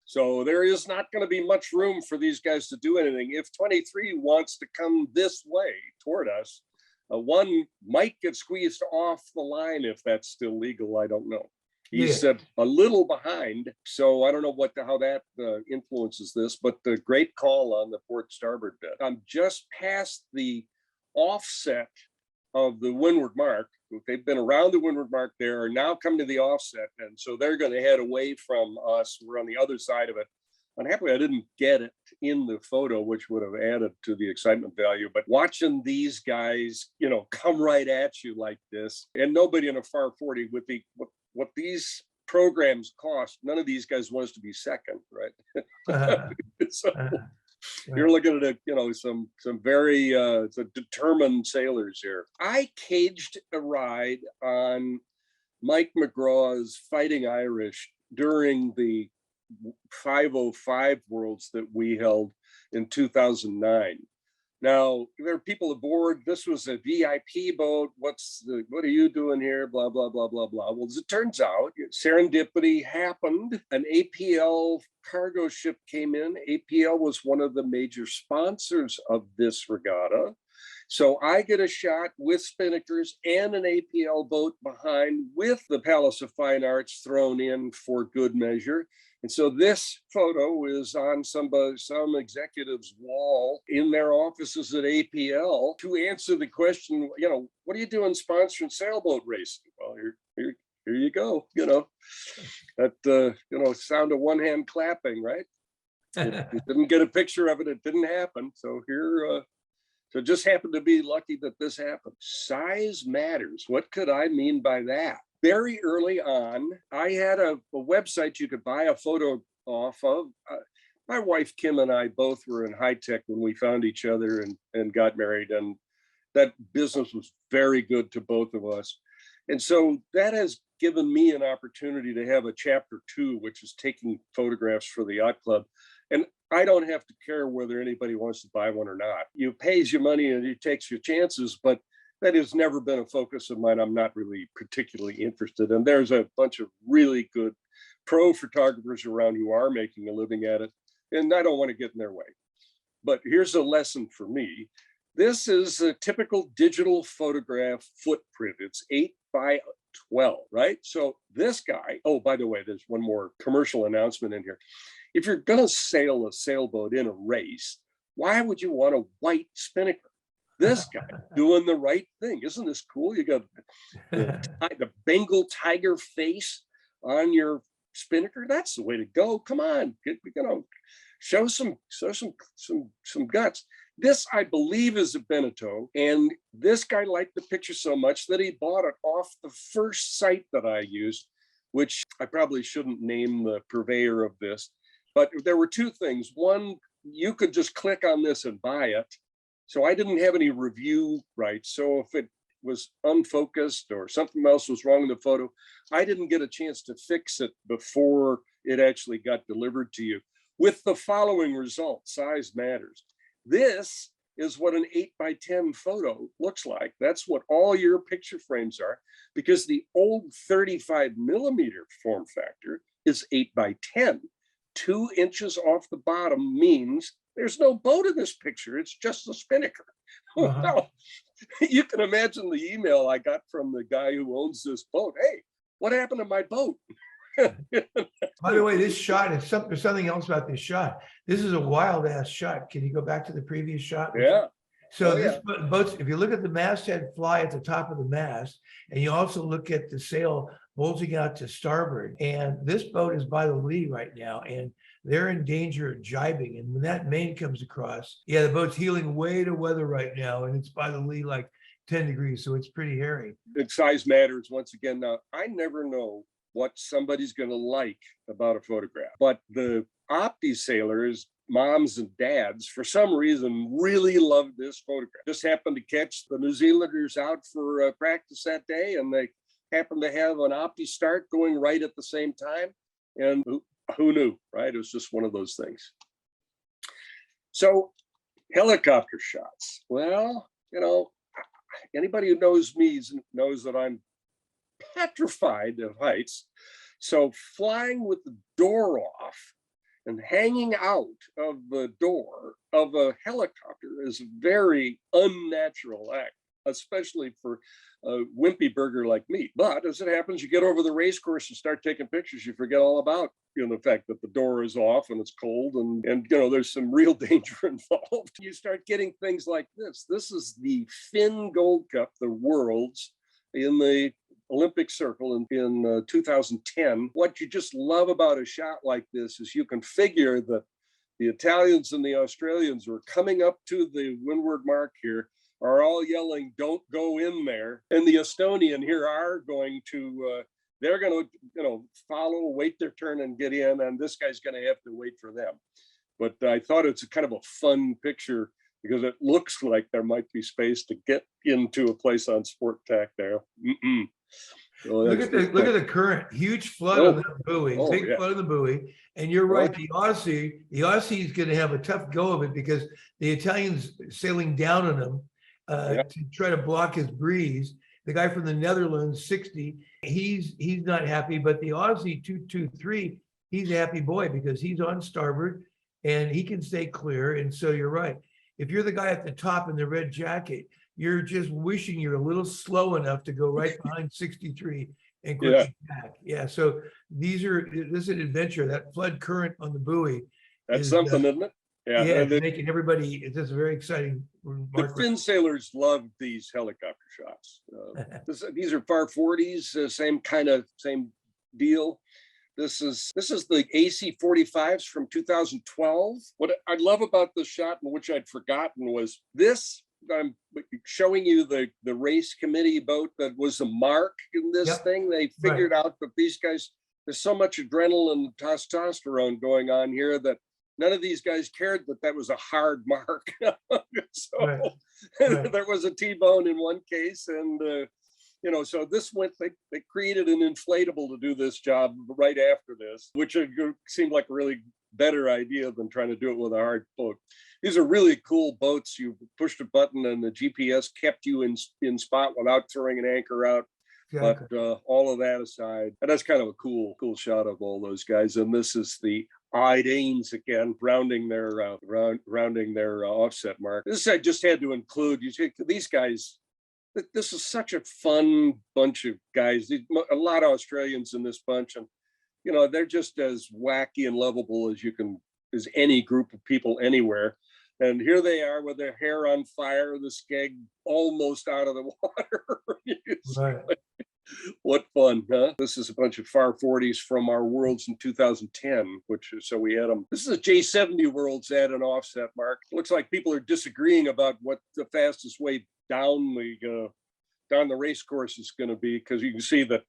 Speaker 3: So there is not going to be much room for these guys to do anything. If 23 wants to come this way toward us, one might get squeezed off the line if that's still legal. I don't know. He's a little behind, so I don't know how that influences this, but the great call on the port starboard bit. I'm just past the offset of the windward mark. They've been around the windward mark. They are now coming to the offset, and so they're going to head away from us. We're on the other side of it. Unhappily, I didn't get it in the photo, which would have added to the excitement value. But watching these guys, come right at you like this, and nobody in a Far 40 with what these programs cost, none of these guys wants to be second, right? You're looking at some very determined sailors here. I caged a ride on Mike McGraw's Fighting Irish during the 505 Worlds that we held in 2009. Now, there are people aboard. This was a VIP boat. What are you doing here? Blah, blah, blah, blah, blah. Well, as it turns out, serendipity happened. An APL cargo ship came in. APL was one of the major sponsors of this regatta. So I get a shot with spinnakers and an APL boat behind with the Palace of Fine Arts thrown in for good measure. And so this photo is on some executive's wall in their offices at APL to answer the question, what are you doing sponsoring sailboat racing? Well, here you go. That sound of one hand clapping, right? You didn't get a picture of it. It didn't happen. So here, so just happened to be lucky that this happened. Size matters. What could I mean by that? Very early on, I had a website you could buy a photo off of. My wife, Kim, and I both were in high tech when we found each other and got married. And that business was very good to both of us. And so that has given me an opportunity to have a chapter 2, which is taking photographs for the yacht club. And I don't have to care whether anybody wants to buy one or not. You pays your money and you takes your chances, but that has never been a focus of mine. I'm not really particularly interested. And there's a bunch of really good pro photographers around who are making a living at it. And I don't want to get in their way. But here's a lesson for me. This is a typical digital photograph footprint. It's 8x12, right? So this guy, oh, by the way, there's one more commercial announcement in here. If you're going to sail a sailboat in a race, why would you want a white spinnaker? This guy doing the right thing. Isn't this cool? You got the Bengal tiger face on your spinnaker. That's the way to go. Come on, show some guts. This, I believe, is a Beneteau, and this guy liked the picture so much that he bought it off the first site that I used, which I probably shouldn't name the purveyor of this, but there were two things. One, you could just click on this and buy it. So I didn't have any review rights. So if it was unfocused or something else was wrong in the photo, I didn't get a chance to fix it before it actually got delivered to you. With the following result: size matters. This is what an 8x10 photo looks like. That's what all your picture frames are, because the old 35mm form factor is 8x10. 2 inches off the bottom means there's no boat in this picture. It's just a spinnaker. Well, you can imagine the email I got from the guy who owns this boat. Hey, what happened to my boat?
Speaker 2: By the way, this shot, there's something else about this shot. This is a wild ass shot. Can you go back to the previous shot?
Speaker 3: Yeah.
Speaker 2: So this boat's, if you look at the masthead fly at the top of the mast, and you also look at the sail bulging out to starboard, and this boat is by the lee right now, and they're in danger of jibing. And when that main comes across, the boat's heeling way to weather right now, and it's by the lee like 10 degrees, so it's pretty hairy.
Speaker 3: The size matters once again. Now, I never know what somebody's going to like about a photograph, but the Opti sailors, moms and dads, for some reason, really loved this photograph. Just happened to catch the New Zealanders out for practice that day, and they happened to have an Opti start going right at the same time. And who knew, right? It was just one of those things. So helicopter shots. Well, anybody who knows me knows that I'm petrified of heights. So flying with the door off and hanging out of the door of a helicopter is a very unnatural act, especially for a wimpy burger like me. But as it happens, you get over the race course and start taking pictures, you forget all about the fact that the door is off and it's cold, and there's some real danger involved. You start getting things like this. This is the Finn Gold Cup, the world's, in the Olympic circle in 2010. What you just love about a shot like this is you can figure that the Italians and the Australians who are coming up to the windward mark here are all yelling, "Don't go in there." And the Estonian here are going to, they're going to, follow, wait their turn and get in. And this guy's going to have to wait for them. But I thought it's a kind of a fun picture because it looks like there might be space to get into a place on Sport Tack there. So
Speaker 2: look at the current, huge flood on the buoy, big flood on the buoy. And you're right, the Aussie is going to have a tough go of it because the Italians sailing down on him to try to block his breeze. The guy from the Netherlands, 60, he's not happy, but the Aussie 223, he's a happy boy because he's on starboard and he can stay clear. And so you're right. If you're the guy at the top in the red jacket, you're just wishing you're a little slow enough to go right behind 63 and quickly back. Yeah. So this is an adventure. That flood current on the buoy.
Speaker 3: That's something, isn't it?
Speaker 2: Yeah. It's making everybody, it's just a very exciting.
Speaker 3: The Finn sailors love these helicopter shots. These are par 40s, same deal. This is the AC 45s from 2012. What I love about this shot, and which I'd forgotten, was this. I'm showing you the race committee boat that was a mark in this thing. They figured out that these guys, there's so much adrenaline and testosterone going on here that none of these guys cared that was a hard mark. There was a T-bone in one case, and so this went, they created an inflatable to do this job right after this, which seemed like a really better idea than trying to do it with a hard boat. These are really cool boats. You pushed a button and the GPS kept you in spot without throwing an anchor out. Exactly. But all of that aside, and that's kind of a cool shot of all those guys. And this is the Danes again, rounding their offset mark. This I just had to include. You take these guys. This is such a fun bunch of guys. A lot of Australians in this bunch, and they're just as wacky and lovable as any group of people anywhere. And here they are with their hair on fire, the skeg almost out of the water.
Speaker 2: Right.
Speaker 3: What fun, huh? This is a bunch of far 40s from our worlds in 2010, so we had them. This is a J70 worlds at an offset mark. Looks like people are disagreeing about what the fastest way down the race course is going to be, because you can see that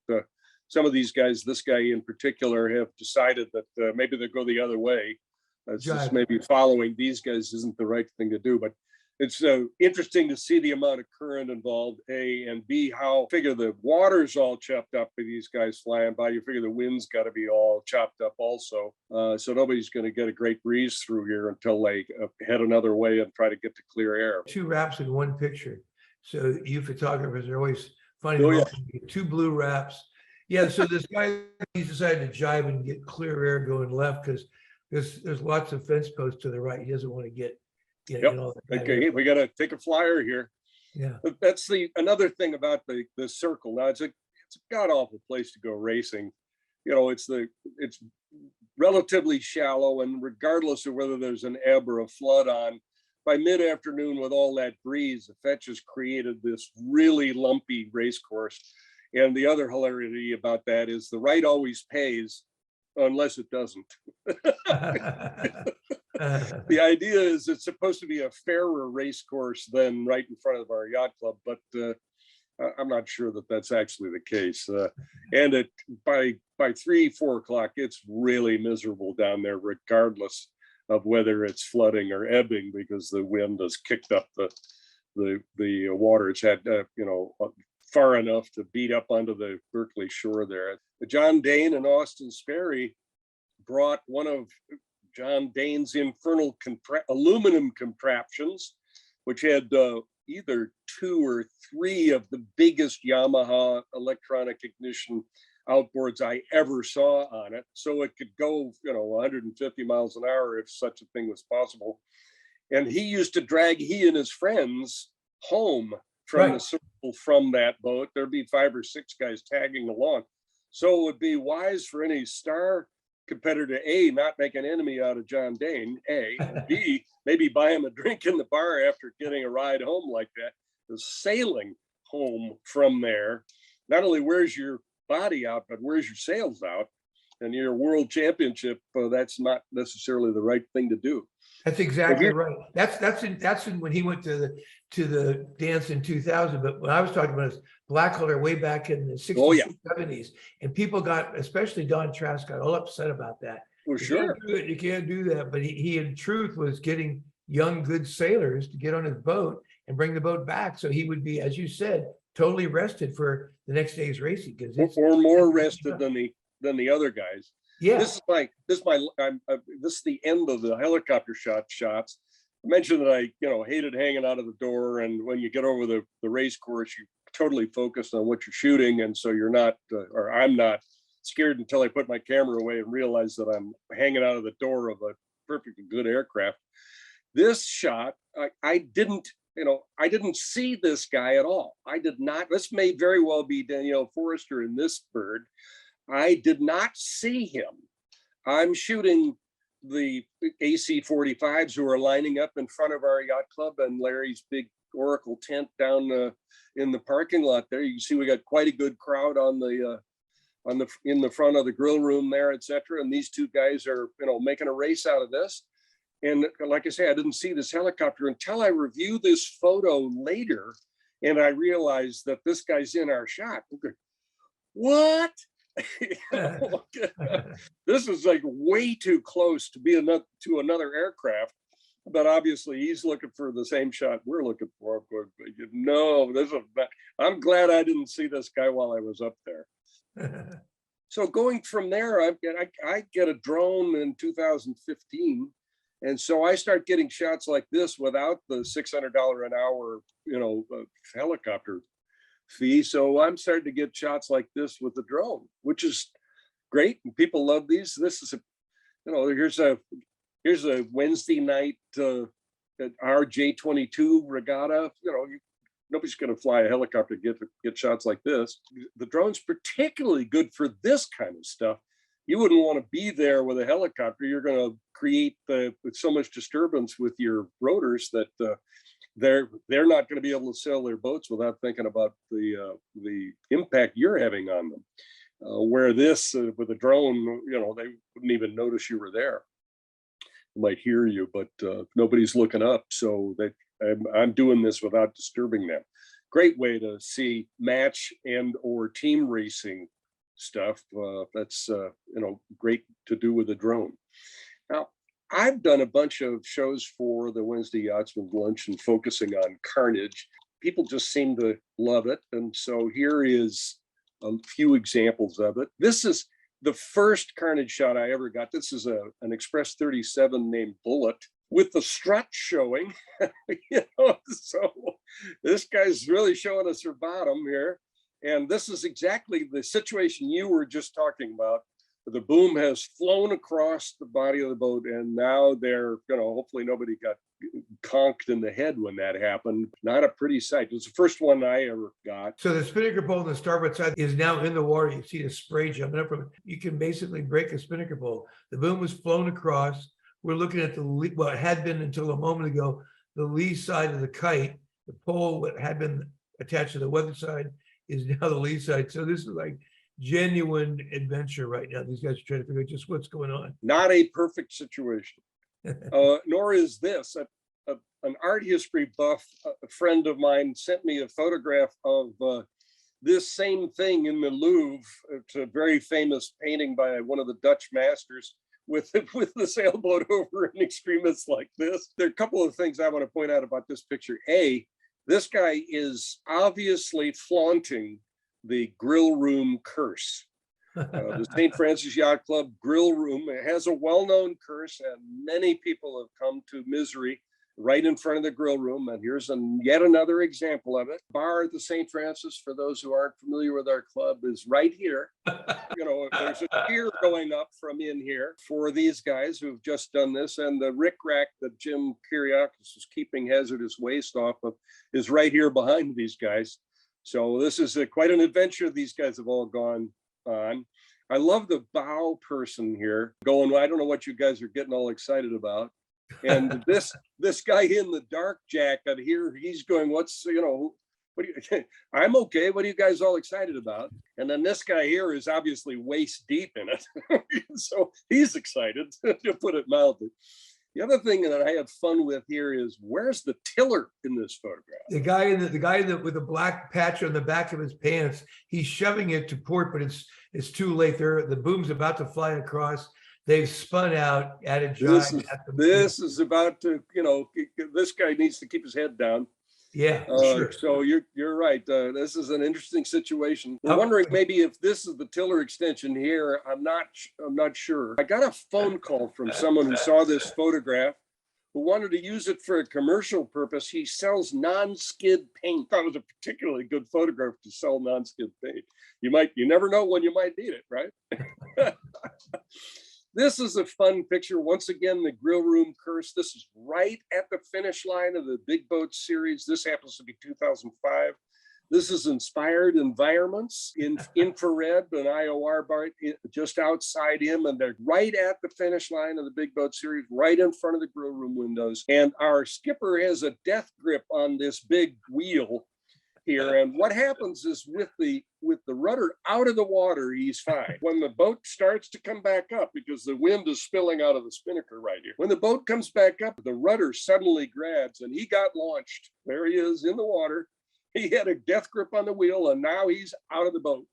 Speaker 3: some of these guys, this guy in particular, have decided that maybe they'll go the other way. Just maybe following these guys isn't the right thing to do, but it's interesting to see the amount of current involved, A, and B, how figure the water's all chopped up by these guys flying by. You figure the wind's got to be all chopped up also. So nobody's going to get a great breeze through here until they head another way and try to get to clear air.
Speaker 2: 2 wraps in one picture. So you photographers are always finding 2 blue wraps. Yeah, so this guy, he's decided to jive and get clear air going left because there's lots of fence posts to the right. He doesn't want to get
Speaker 3: okay, we got to take a flyer here.
Speaker 2: Yeah,
Speaker 3: but that's another thing about the circle. Now it's a god awful place to go racing. It's relatively shallow, and regardless of whether there's an ebb or a flood on, by mid-afternoon with all that breeze, the fetch has created this really lumpy race course. And the other hilarity about that is the right always pays unless it doesn't. The idea is it's supposed to be a fairer race course than right in front of our yacht club, but I'm not sure that that's actually the case. And by 3-4 o'clock, it's really miserable down there, regardless of whether it's flooding or ebbing, because the wind has kicked up the water. It's had far enough to beat up onto the Berkeley shore there. John Dane and Austin Sperry brought one of John Dane's infernal aluminum contraptions, which had either 2 or 3 of the biggest Yamaha electronic ignition outboards I ever saw on it. So it could go, 150 miles an hour if such a thing was possible. And he and his friends home from the circle from that boat. There'd be 5 or 6 guys tagging along. So it would be wise for any star competitor, A, not make an enemy out of John Dane, A, and B, maybe buy him a drink in the bar after getting a ride home like that. The sailing home from there, not only wears your body out, but wears your sails out. And your world championship, that's not necessarily the right thing to do.
Speaker 2: That's exactly right. That's when he went to the dance in 2000. But when I was talking about his Blackwater way back in the 60s, 70s, and people got, especially Don Trask, got all upset about that.
Speaker 3: Well, sure.
Speaker 2: You can't do that. But he in truth was getting young, good sailors to get on his boat and bring the boat back. So he would be, as you said, totally rested for the next day's racing.
Speaker 3: Or more rested than the other guys.
Speaker 2: Yeah.
Speaker 3: This is the end of the helicopter shots. I mentioned that I hated hanging out of the door, and when you get over the race course, you totally focus on what you're shooting, and so you're not, or I'm not scared until I put my camera away and realize that I'm hanging out of the door of a perfectly good aircraft. This shot, I didn't see this guy at all. I did not. This may very well be Danielle Forrester in this bird. I did not see him. I'm shooting the AC-45s who are lining up in front of our yacht club and Larry's big Oracle tent down in the parking lot there. You can see we got quite a good crowd in the front of the grill room there, etc. And these 2 guys are making a race out of this. And like I say, I didn't see this helicopter until I review this photo later, and I realized that this guy's in our shot. What? This is like way too close to be to another aircraft, but obviously he's looking for the same shot we're looking for. I'm glad I didn't see this guy while I was up there. So going from there, I get a drone in 2015, and so I start getting shots like this without the $600 an hour helicopter fee. So I'm starting to get shots like this with the drone, which is great, and people love these. This is here's a Wednesday night at our J-22 regatta. Nobody's going to fly a helicopter to get shots like this. The drone's particularly good for this kind of stuff. You wouldn't want to be there with a helicopter. You're going to create so much disturbance with your rotors that they're not going to be able to sail their boats without thinking about the impact you're having on them. Where this with a drone, they wouldn't even notice you were there. They might hear you, but nobody's looking up. So I'm doing this without disturbing them. Great way to see match and or team racing stuff. That's great to do with a drone. Now, I've done a bunch of shows for the Wednesday Yachtsman Luncheon focusing on carnage. People just seem to love it. And so here is a few examples of it. This is the first carnage shot I ever got. This is an Express 37 named Bullet with the strut showing. So this guy's really showing us her bottom here. And this is exactly the situation you were just talking about. The boom has flown across the body of the boat, and now they're, hopefully nobody got conked in the head when that happened. Not a pretty sight. It was the first one I ever got.
Speaker 2: So the spinnaker pole on the starboard side is now in the water. You see the spray jumping up from it. You can basically break a spinnaker pole. The boom was flown across. We're looking at it had been until a moment ago, the lee side of the kite. The pole that had been attached to the weather side is now the lee side. So this is like genuine adventure right now. These guys are trying to figure out just what's going on.
Speaker 3: Not a perfect situation, nor is this. An art history buff, a friend of mine, sent me a photograph of this same thing in the Louvre. It's a very famous painting by one of the Dutch masters with the sailboat over an extremist like this. There are a couple of things I want to point out about this picture. A, this guy is obviously flaunting the grill room curse. The St. Francis Yacht Club grill room, it has a well-known curse, and many people have come to misery right in front of the grill room. And here's yet another example of it. Bar at the St. Francis, for those who aren't familiar with our club, is right here. There's a cheer going up from in here for these guys who've just done this. And the rickrack that Jim Kiriakis is keeping hazardous waste off of is right here behind these guys. So this is quite an adventure these guys have all gone on. I love the bow person here going, I don't know what you guys are getting all excited about. And this guy in the dark jacket here, he's going, what do you, I'm okay. What are you guys all excited about? And then this guy here is obviously waist deep in it. So he's excited, to put it mildly. The other thing that I have fun with here is, where's the tiller in this photograph?
Speaker 2: The guy with the black patch on the back of his pants, he's shoving it to port, but it's too late. The boom's about to fly across. They've spun out at a jibe.
Speaker 3: This is about to, this guy needs to keep his head down.
Speaker 2: Yeah, sure.
Speaker 3: So you're right. This is an interesting situation. I'm wondering maybe if this is the tiller extension here. I'm not sure. I got a phone call from someone who saw this photograph, who wanted to use it for a commercial purpose. He sells non-skid paint. That was a particularly good photograph to sell non-skid paint. You never know when you might need it, right? This is a fun picture. Once again, the grill room curse. This is right at the finish line of the Big Boat series. This happens to be 2005. This is Inspired Environments in infrared, an IOR bar just outside him. And they're right at the finish line of the Big Boat series, right in front of the grill room windows. And our skipper has a death grip on this big wheel here. And what happens is with the rudder out of the water, he's fine. When the boat starts to come back up, because the wind is spilling out of the spinnaker right here, when the boat comes back up, the rudder suddenly grabs and he got launched. There he is in the water. He had a death grip on the wheel and now he's out of the boat.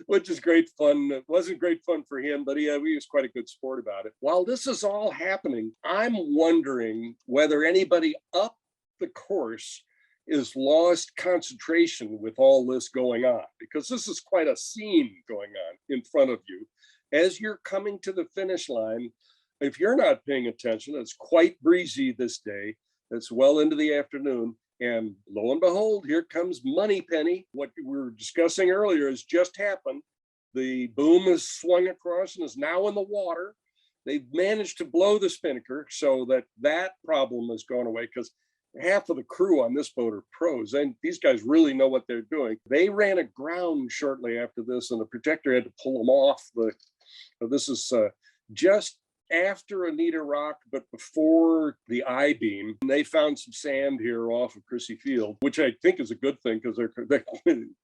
Speaker 3: Which is great fun. It wasn't great fun for him, but he was quite a good sport about it. While this is all happening, I'm wondering whether anybody up the course is lost concentration with all this going on, because this is quite a scene going on in front of you as you're coming to the finish line. If you're not paying attention, it's quite breezy this day. It's well into the afternoon, and lo and behold, here comes Moneypenny. What we were discussing earlier has just happened. The boom is swung across and is now in the water. They've managed to blow the spinnaker so that problem has gone away, because half of the crew on this boat are pros, and these guys really know what they're doing. They ran aground shortly after this, and the protector had to pull them off. This is just after Anita Rock, but before the I-beam. They found some sand here off of Crissy Field, which I think is a good thing, because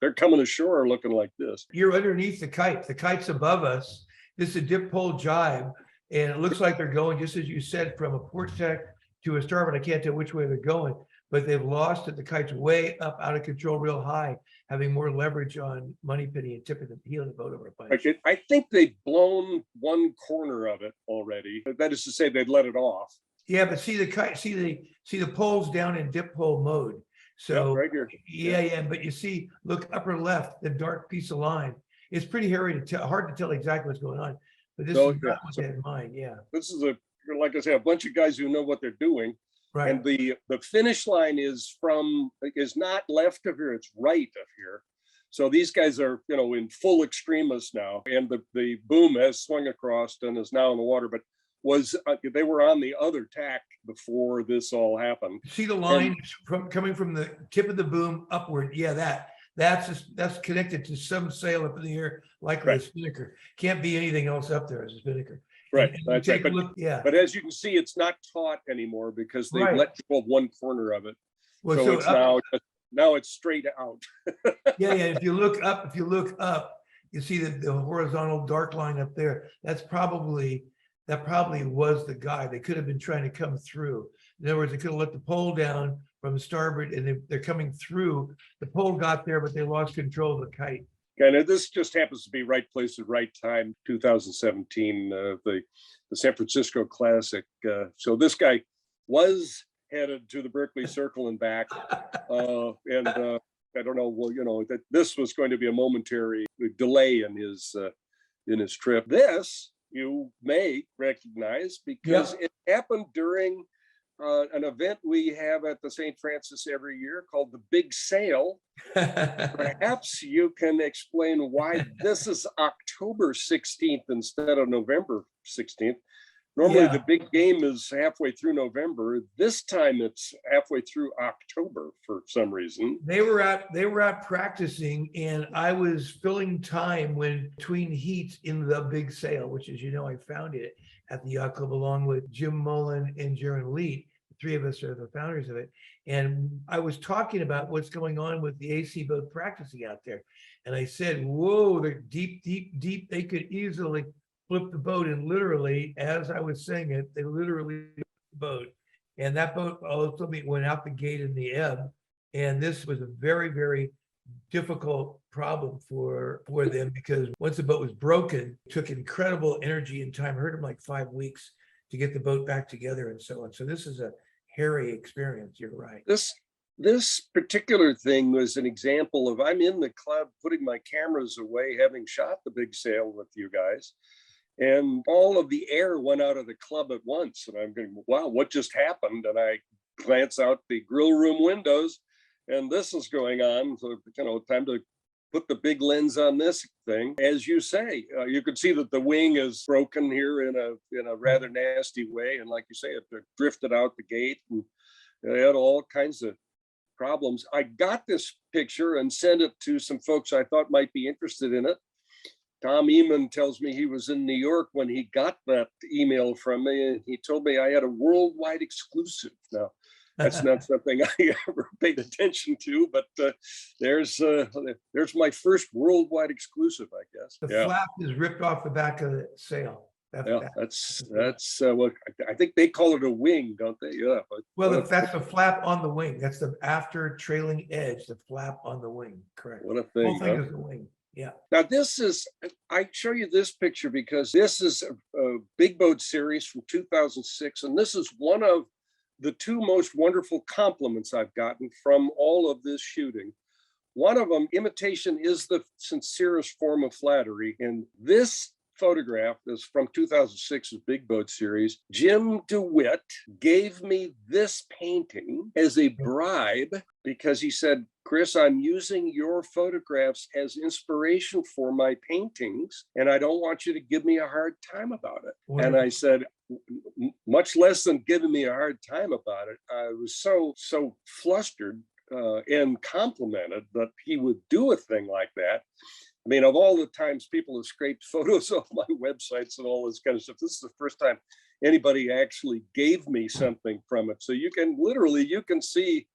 Speaker 3: they're coming ashore looking like this.
Speaker 2: You're underneath the kite. The kite's above us. This is a dip pole jibe, and it looks like they're going, just as you said, from a port deck to a starboard. I can't tell which way they're going, but they've lost it. The kite's way up out of control, real high, having more leverage on Money Penny and tipping the heel of the boat over a bunch.
Speaker 3: I think they've blown one corner of it already. That is to say, they've let it off.
Speaker 2: Yeah, but see the kite, see the poles down in dip pole mode. So
Speaker 3: right here.
Speaker 2: Yeah. But you see, look upper left, the dark piece of line. It's pretty hard to tell exactly what's going on. But this is not what they had in mind. Yeah.
Speaker 3: This is like I say, a bunch of guys who know what they're doing.
Speaker 2: Right.
Speaker 3: And the finish line is not left of here, it's right of here. So these guys are, in full extremis now. And the boom has swung across and is now in the water, but they were on the other tack before this all happened.
Speaker 2: See the line coming from the tip of the boom upward. Yeah, that's connected to some sail up in the air, likely a spinnaker. Can't be anything else up there as a spinnaker.
Speaker 3: Right.
Speaker 2: And take a look, yeah.
Speaker 3: But as you can see, it's not taut anymore, because they let go of one corner of it.
Speaker 2: Well,
Speaker 3: so it's now it's straight out.
Speaker 2: Yeah. If you look up, you see the horizontal dark line up there. That probably was the guy. They could have been trying to come through. In other words, they could have let the pole down from starboard, and they're coming through. The pole got there, but they lost control of the kite.
Speaker 3: And this just happens to be right place at right time, 2017, the San Francisco Classic. So this guy was headed to the Berkeley Circle and back. And I don't know, that this was going to be a momentary delay in his trip. This you may recognize, because it happened during an event we have at the St. Francis every year called the Big Sail. Perhaps you can explain why this is October 16th instead of November 16th. Normally the big game is halfway through November. This time it's halfway through October for some reason.
Speaker 2: They were out practicing, and I was filling time between heats in the Big Sail, which, as you know, I founded it at the Yacht Club along with Jim Mullen and Jaron Leet. The three of us are the founders of it. And I was talking about what's going on with the AC boat practicing out there. And I said, whoa, they're deep, deep, deep. They could easily flip the boat. And literally, as I was saying it, they literally flipped the boat. And that boat also went out the gate in the ebb. And this was a very, very difficult problem for them, because once the boat was broken, it took incredible energy and time. It hurt them like 5 weeks to get the boat back together and so on. So this is a hairy experience. You're right.
Speaker 3: This particular thing was an example of, I'm in the club putting my cameras away, having shot the Big Sail with you guys, and all of the air went out of the club at once. And I'm going, wow, what just happened? And I glance out the grill room windows, and this is going on. So, time to put the big lens on this thing. As you say, you could see that the wing is broken here in a rather nasty way. And like you say, it drifted out the gate, and it had all kinds of problems. I got this picture and sent it to some folks I thought might be interested in it. Tom Eamon tells me he was in New York when he got that email from me, and he told me I had a worldwide exclusive. Now, that's not something I ever paid attention to, but there's my first worldwide exclusive, I guess.
Speaker 2: The flap is ripped off the back of the sail.
Speaker 3: That's what I think they call it a wing, don't they? Yeah.
Speaker 2: That's the flap on the wing. That's the after trailing edge, the flap on the wing. Correct.
Speaker 3: What a thing.
Speaker 2: The whole thing is the wing. Yeah.
Speaker 3: Now I show you this picture because this is a big boat series from 2006, and this is one of the two most wonderful compliments I've gotten from all of this shooting. One of them, imitation is the sincerest form of flattery, and this photograph is from 2006's Big Boat series. Jim DeWitt gave me this painting as a bribe because he said, Chris, I'm using your photographs as inspiration for my paintings, and I don't want you to give me a hard time about it.
Speaker 2: Wonderful.
Speaker 3: And I said, much less than giving me a hard time about it, I was so flustered and complimented that he would do a thing like that. I mean, of all the times people have scraped photos off my websites and all this kind of stuff, this is the first time anybody actually gave me something from it. So you can see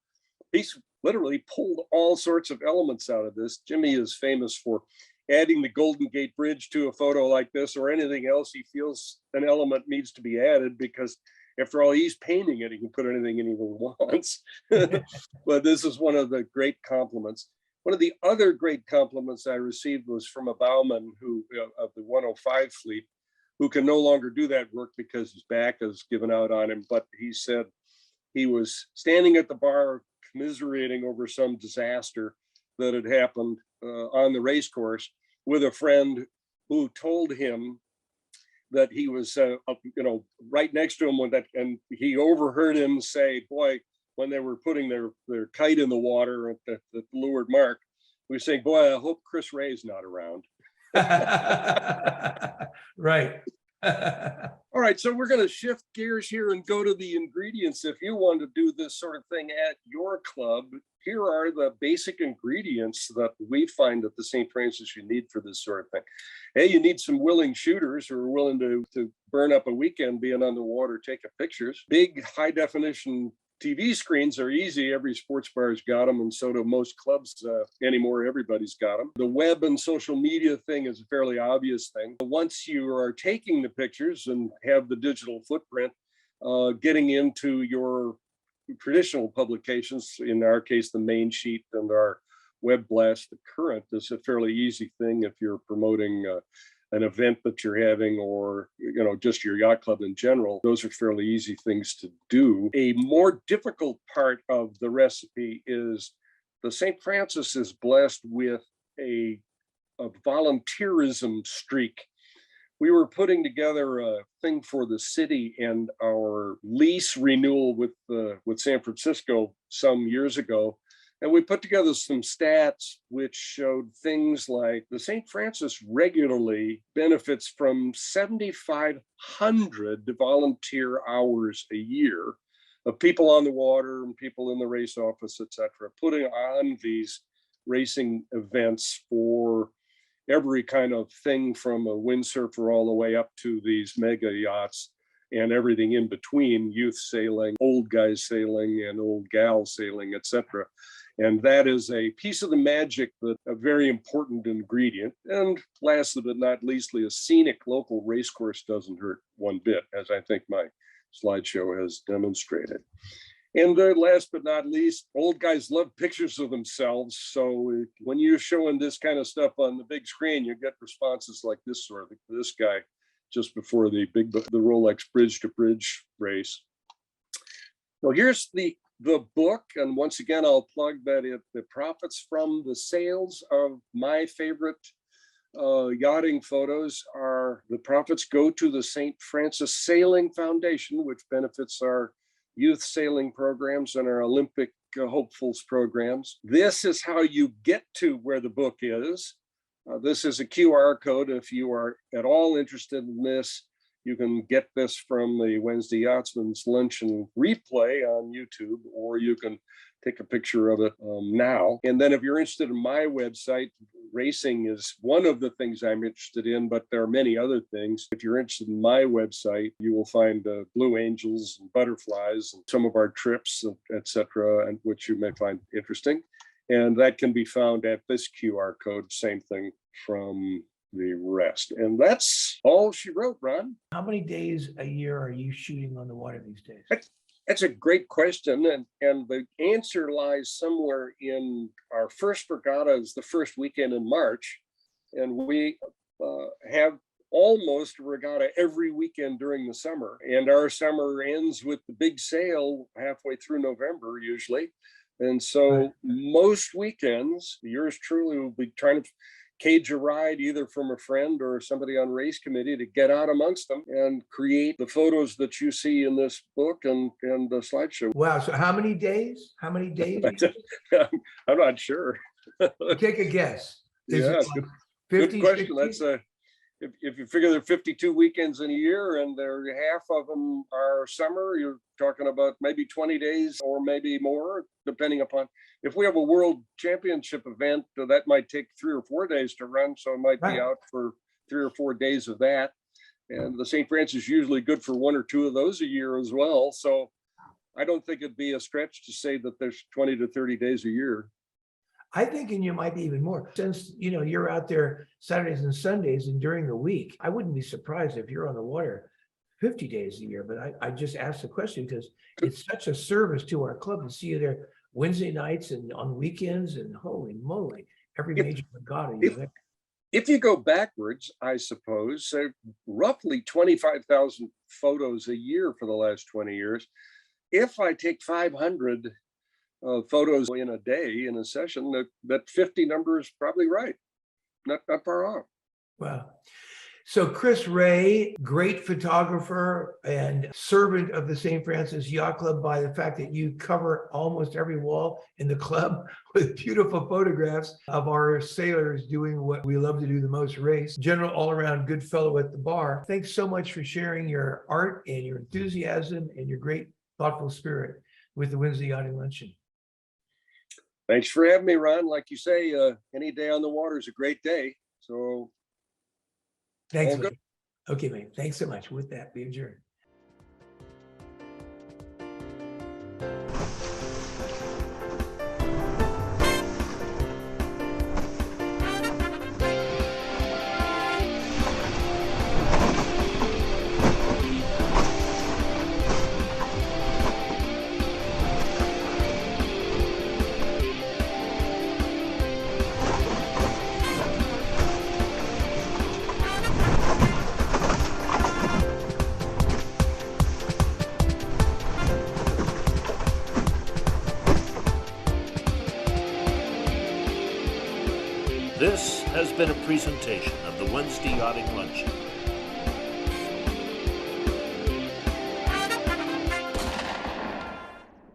Speaker 3: he's literally pulled all sorts of elements out of this. Jimmy is famous for adding the Golden Gate Bridge to a photo like this or anything else he feels an element needs to be added, because after all, he's painting it. He can put anything in he wants. But this is one of the great compliments. One of the other great compliments I received was from a bowman who of the 105 fleet, who can no longer do that work because his back has given out on him. But he said he was standing at the bar commiserating over some disaster that had happened on the race course with a friend who told him that he was right next to him with that, and he overheard him say, boy, when they were putting their kite in the water at the leeward mark, we were saying, boy, I hope Chris Ray's not around.
Speaker 2: Right.
Speaker 3: All right, so we're going to shift gears here and go to the ingredients. If you want to do this sort of thing at your club, here are the basic ingredients that we find at the St. Francis you need for this sort of thing. Hey, you need some willing shooters who are willing to burn up a weekend being on the water, taking pictures. Big high definition TV screens are easy. Every sports bar's got them, and so do most clubs anymore. Everybody's got them. The web and social media thing is a fairly obvious thing. Once you are taking the pictures and have the digital footprint, getting into your traditional publications, in our case, the main sheet and our web blast, the current, is a fairly easy thing if you're promoting an event that you're having, or just your yacht club in general. Those are fairly easy things to do. A more difficult part of the recipe is the St. Francis is blessed with a volunteerism streak. We were putting together a thing for the city and our lease renewal with San Francisco some years ago. And we put together some stats which showed things like the St. Francis regularly benefits from 7,500 volunteer hours a year of people on the water and people in the race office, et cetera, putting on these racing events for every kind of thing, from a windsurfer all the way up to these mega yachts and everything in between, youth sailing, old guys sailing, and old gal sailing, et cetera. And that is a piece of the magic, that a very important ingredient. And last but not leastly, a scenic local race course doesn't hurt one bit, as I think my slideshow has demonstrated. And last but not least, old guys love pictures of themselves. So when you're showing this kind of stuff on the big screen, you get responses like this sort of, this guy just before the Rolex bridge to bridge race. Well, here's the book, and once again, I'll plug that the profits from the sales of my favorite yachting photos the profits go to the St. Francis Sailing Foundation, which benefits our youth sailing programs and our Olympic hopefuls programs. This is how you get to where the book is. This is a QR code. If you are at all interested in this, you can get this from the Wednesday Yachtsman's Luncheon replay on YouTube, or you can take a picture of it now. And then if you're interested in my website, racing is one of the things I'm interested in, but there are many other things. If you're interested in my website, you will find blue angels and butterflies and some of our trips, et cetera, and which you may find interesting. And that can be found at this QR code, same thing from the rest. And that's all she wrote, Ron.
Speaker 2: How many days a year are you shooting on the water these days?
Speaker 3: That's a great question. And the answer lies somewhere in our first regatta is the first weekend in March. And we have almost a regatta every weekend during the summer. And our summer ends with the big sail halfway through November, usually. And so most weekends, yours truly will be trying to cage a ride either from a friend or somebody on race committee to get out amongst them and create the photos that you see in this book and the slideshow.
Speaker 2: Wow. So how many days? How many days?
Speaker 3: I'm not sure.
Speaker 2: Take a guess. Is
Speaker 3: Yeah,
Speaker 2: it
Speaker 3: good,
Speaker 2: 50,
Speaker 3: good question.
Speaker 2: 60?
Speaker 3: That's if you figure there are 52 weekends in a year and half of them are summer, you're talking about maybe 20 days or maybe more, depending upon if we have a world championship event that might take 3 or 4 days to run. So it might be out for 3 or 4 days of that. And the St. Francis is usually good for 1 or 2 of those a year as well. So I don't think it'd be a stretch to say that there's 20 to 30 days a year.
Speaker 2: I think, and you might be even more, since you're out there Saturdays and Sundays and during the week. I wouldn't be surprised if you're on the water 50 days a year. But I just asked the question because it's such a service to our club to see you there Wednesday nights and on weekends, and holy moly, every major regatta you're there.
Speaker 3: If you go backwards, I suppose, roughly 25,000 photos a year for the last 20 years. If I take 500 photos in a day in a session, that 50 number is probably right. Not far off.
Speaker 2: Wow. So Chris Ray, great photographer and servant of the St. Francis Yacht Club by the fact that you cover almost every wall in the club with beautiful photographs of our sailors doing what we love to do the most, race. General all-around good fellow at the bar. Thanks so much for sharing your art and your enthusiasm and your great thoughtful spirit with the Wednesday Yachting Luncheon.
Speaker 3: Thanks for having me, Ron. Like you say, any day on the water is a great day. So
Speaker 2: thanks, man. Okay, man. Thanks so much. With that, we adjourn.
Speaker 1: This has been a presentation of the Wednesday Yachting Luncheon.